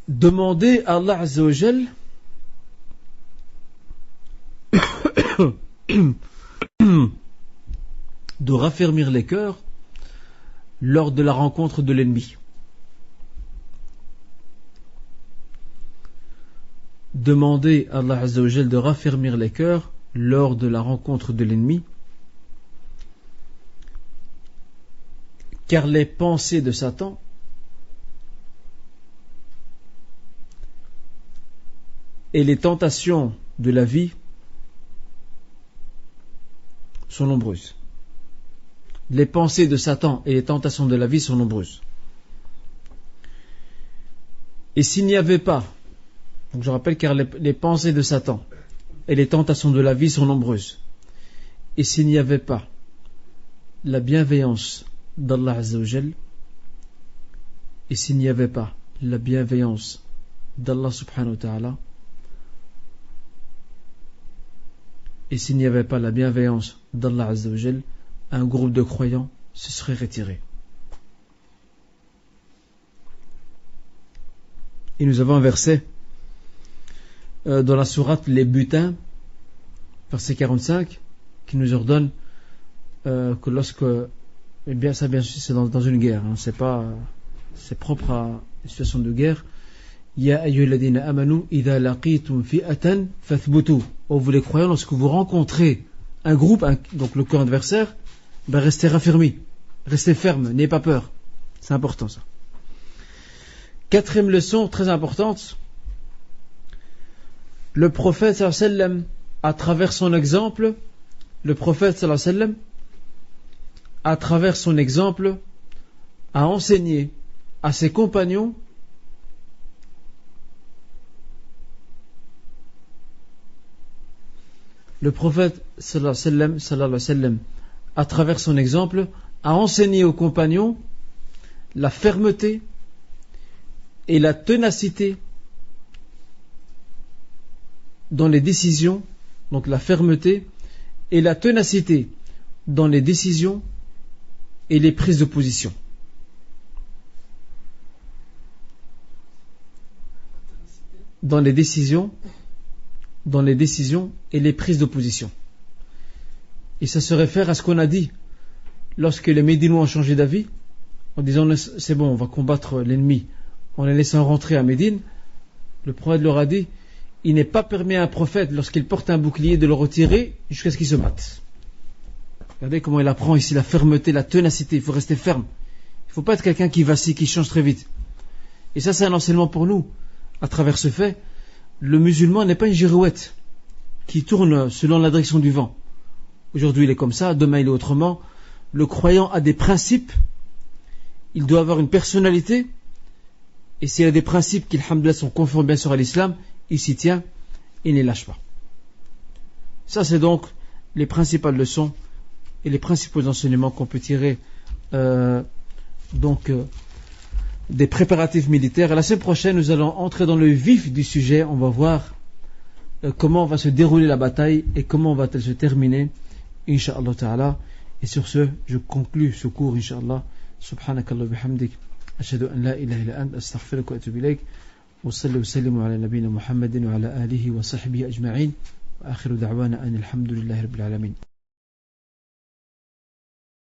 demander à Allah Azza wa Jal de raffermir les cœurs lors de la rencontre de l'ennemi. Demander à Allah Azza wa Jal de raffermir les cœurs lors de la rencontre de l'ennemi, car les pensées de Satan et les tentations de la vie sont nombreuses. Les pensées de Satan et les tentations de la vie sont nombreuses. Et s'il n'y avait pas, donc je rappelle, car les pensées de Satan et les tentations de la vie sont nombreuses, et s'il n'y avait pas la bienveillance d'Allah Azza wa Jal, et s'il n'y avait pas la bienveillance d'Allah subhanahu wa ta'ala, et s'il n'y avait pas la bienveillance d'Allah Azza wa Jal, un groupe de croyants se serait retiré. Et nous avons un verset dans la sourate Les Butins, verset 45, qui nous ordonne que lorsque, eh bien ça bien sûr c'est dans une guerre, hein, c'est propre à une situation de guerre. Ya ayyuhalladhina amanu idha laqitum fi'atan fathbutu. Oh, vous les croyants, lorsque vous rencontrez un groupe, donc le camp adversaire, ben restez raffermis, restez fermes, n'ayez pas peur. C'est important ça. Quatrième leçon très importante, le prophète sallallahu alayhi wa sallam, à travers son exemple, le prophète sallallahu alayhi wa sallam, à travers son exemple, a enseigné à ses compagnons le prophète sallallahu alayhi wa sallam, à travers son exemple, a enseigné aux compagnons la fermeté et la ténacité dans les décisions, donc la fermeté et la ténacité dans les décisions et les prises de position. Dans les décisions et les prises de position. Et ça se réfère à ce qu'on a dit lorsque les Médinois ont changé d'avis, en disant c'est bon, on va combattre l'ennemi, en les laissant rentrer à Médine. Le prophète leur a dit, il n'est pas permis à un prophète, lorsqu'il porte un bouclier, de le retirer jusqu'à ce qu'il se batte. Regardez comment il apprend ici la fermeté, la ténacité. Il faut rester ferme. Il ne faut pas être quelqu'un qui vacille, qui change très vite. Et ça, c'est un enseignement pour nous. À travers ce fait, le musulman n'est pas une girouette qui tourne selon la direction du vent. Aujourd'hui, il est comme ça, demain, il est autrement. Le croyant a des principes. Il doit avoir une personnalité. Et s'il y a des principes qui, alhamdoulilah, sont conformes bien sûr à l'islam, il s'y tient, il ne les lâche pas. Ça, c'est donc les principales leçons et les principaux enseignements qu'on peut tirer des préparatifs militaires. Et la semaine prochaine, nous allons entrer dans le vif du sujet. On va voir comment va se dérouler la bataille et comment va-t-elle se terminer, Inch'Allah ta'ala. Et sur ce, je conclus ce cours, Inch'Allah. Subhanakallah bihamdik. Ashhadu an la ilaha illa ant, astaghfiruka wa atubu ilayk. وصلوا وسلموا على نبينا محمد وعلى آله وصحبه أجمعين وآخر دعوانا أن الحمد لله رب العالمين.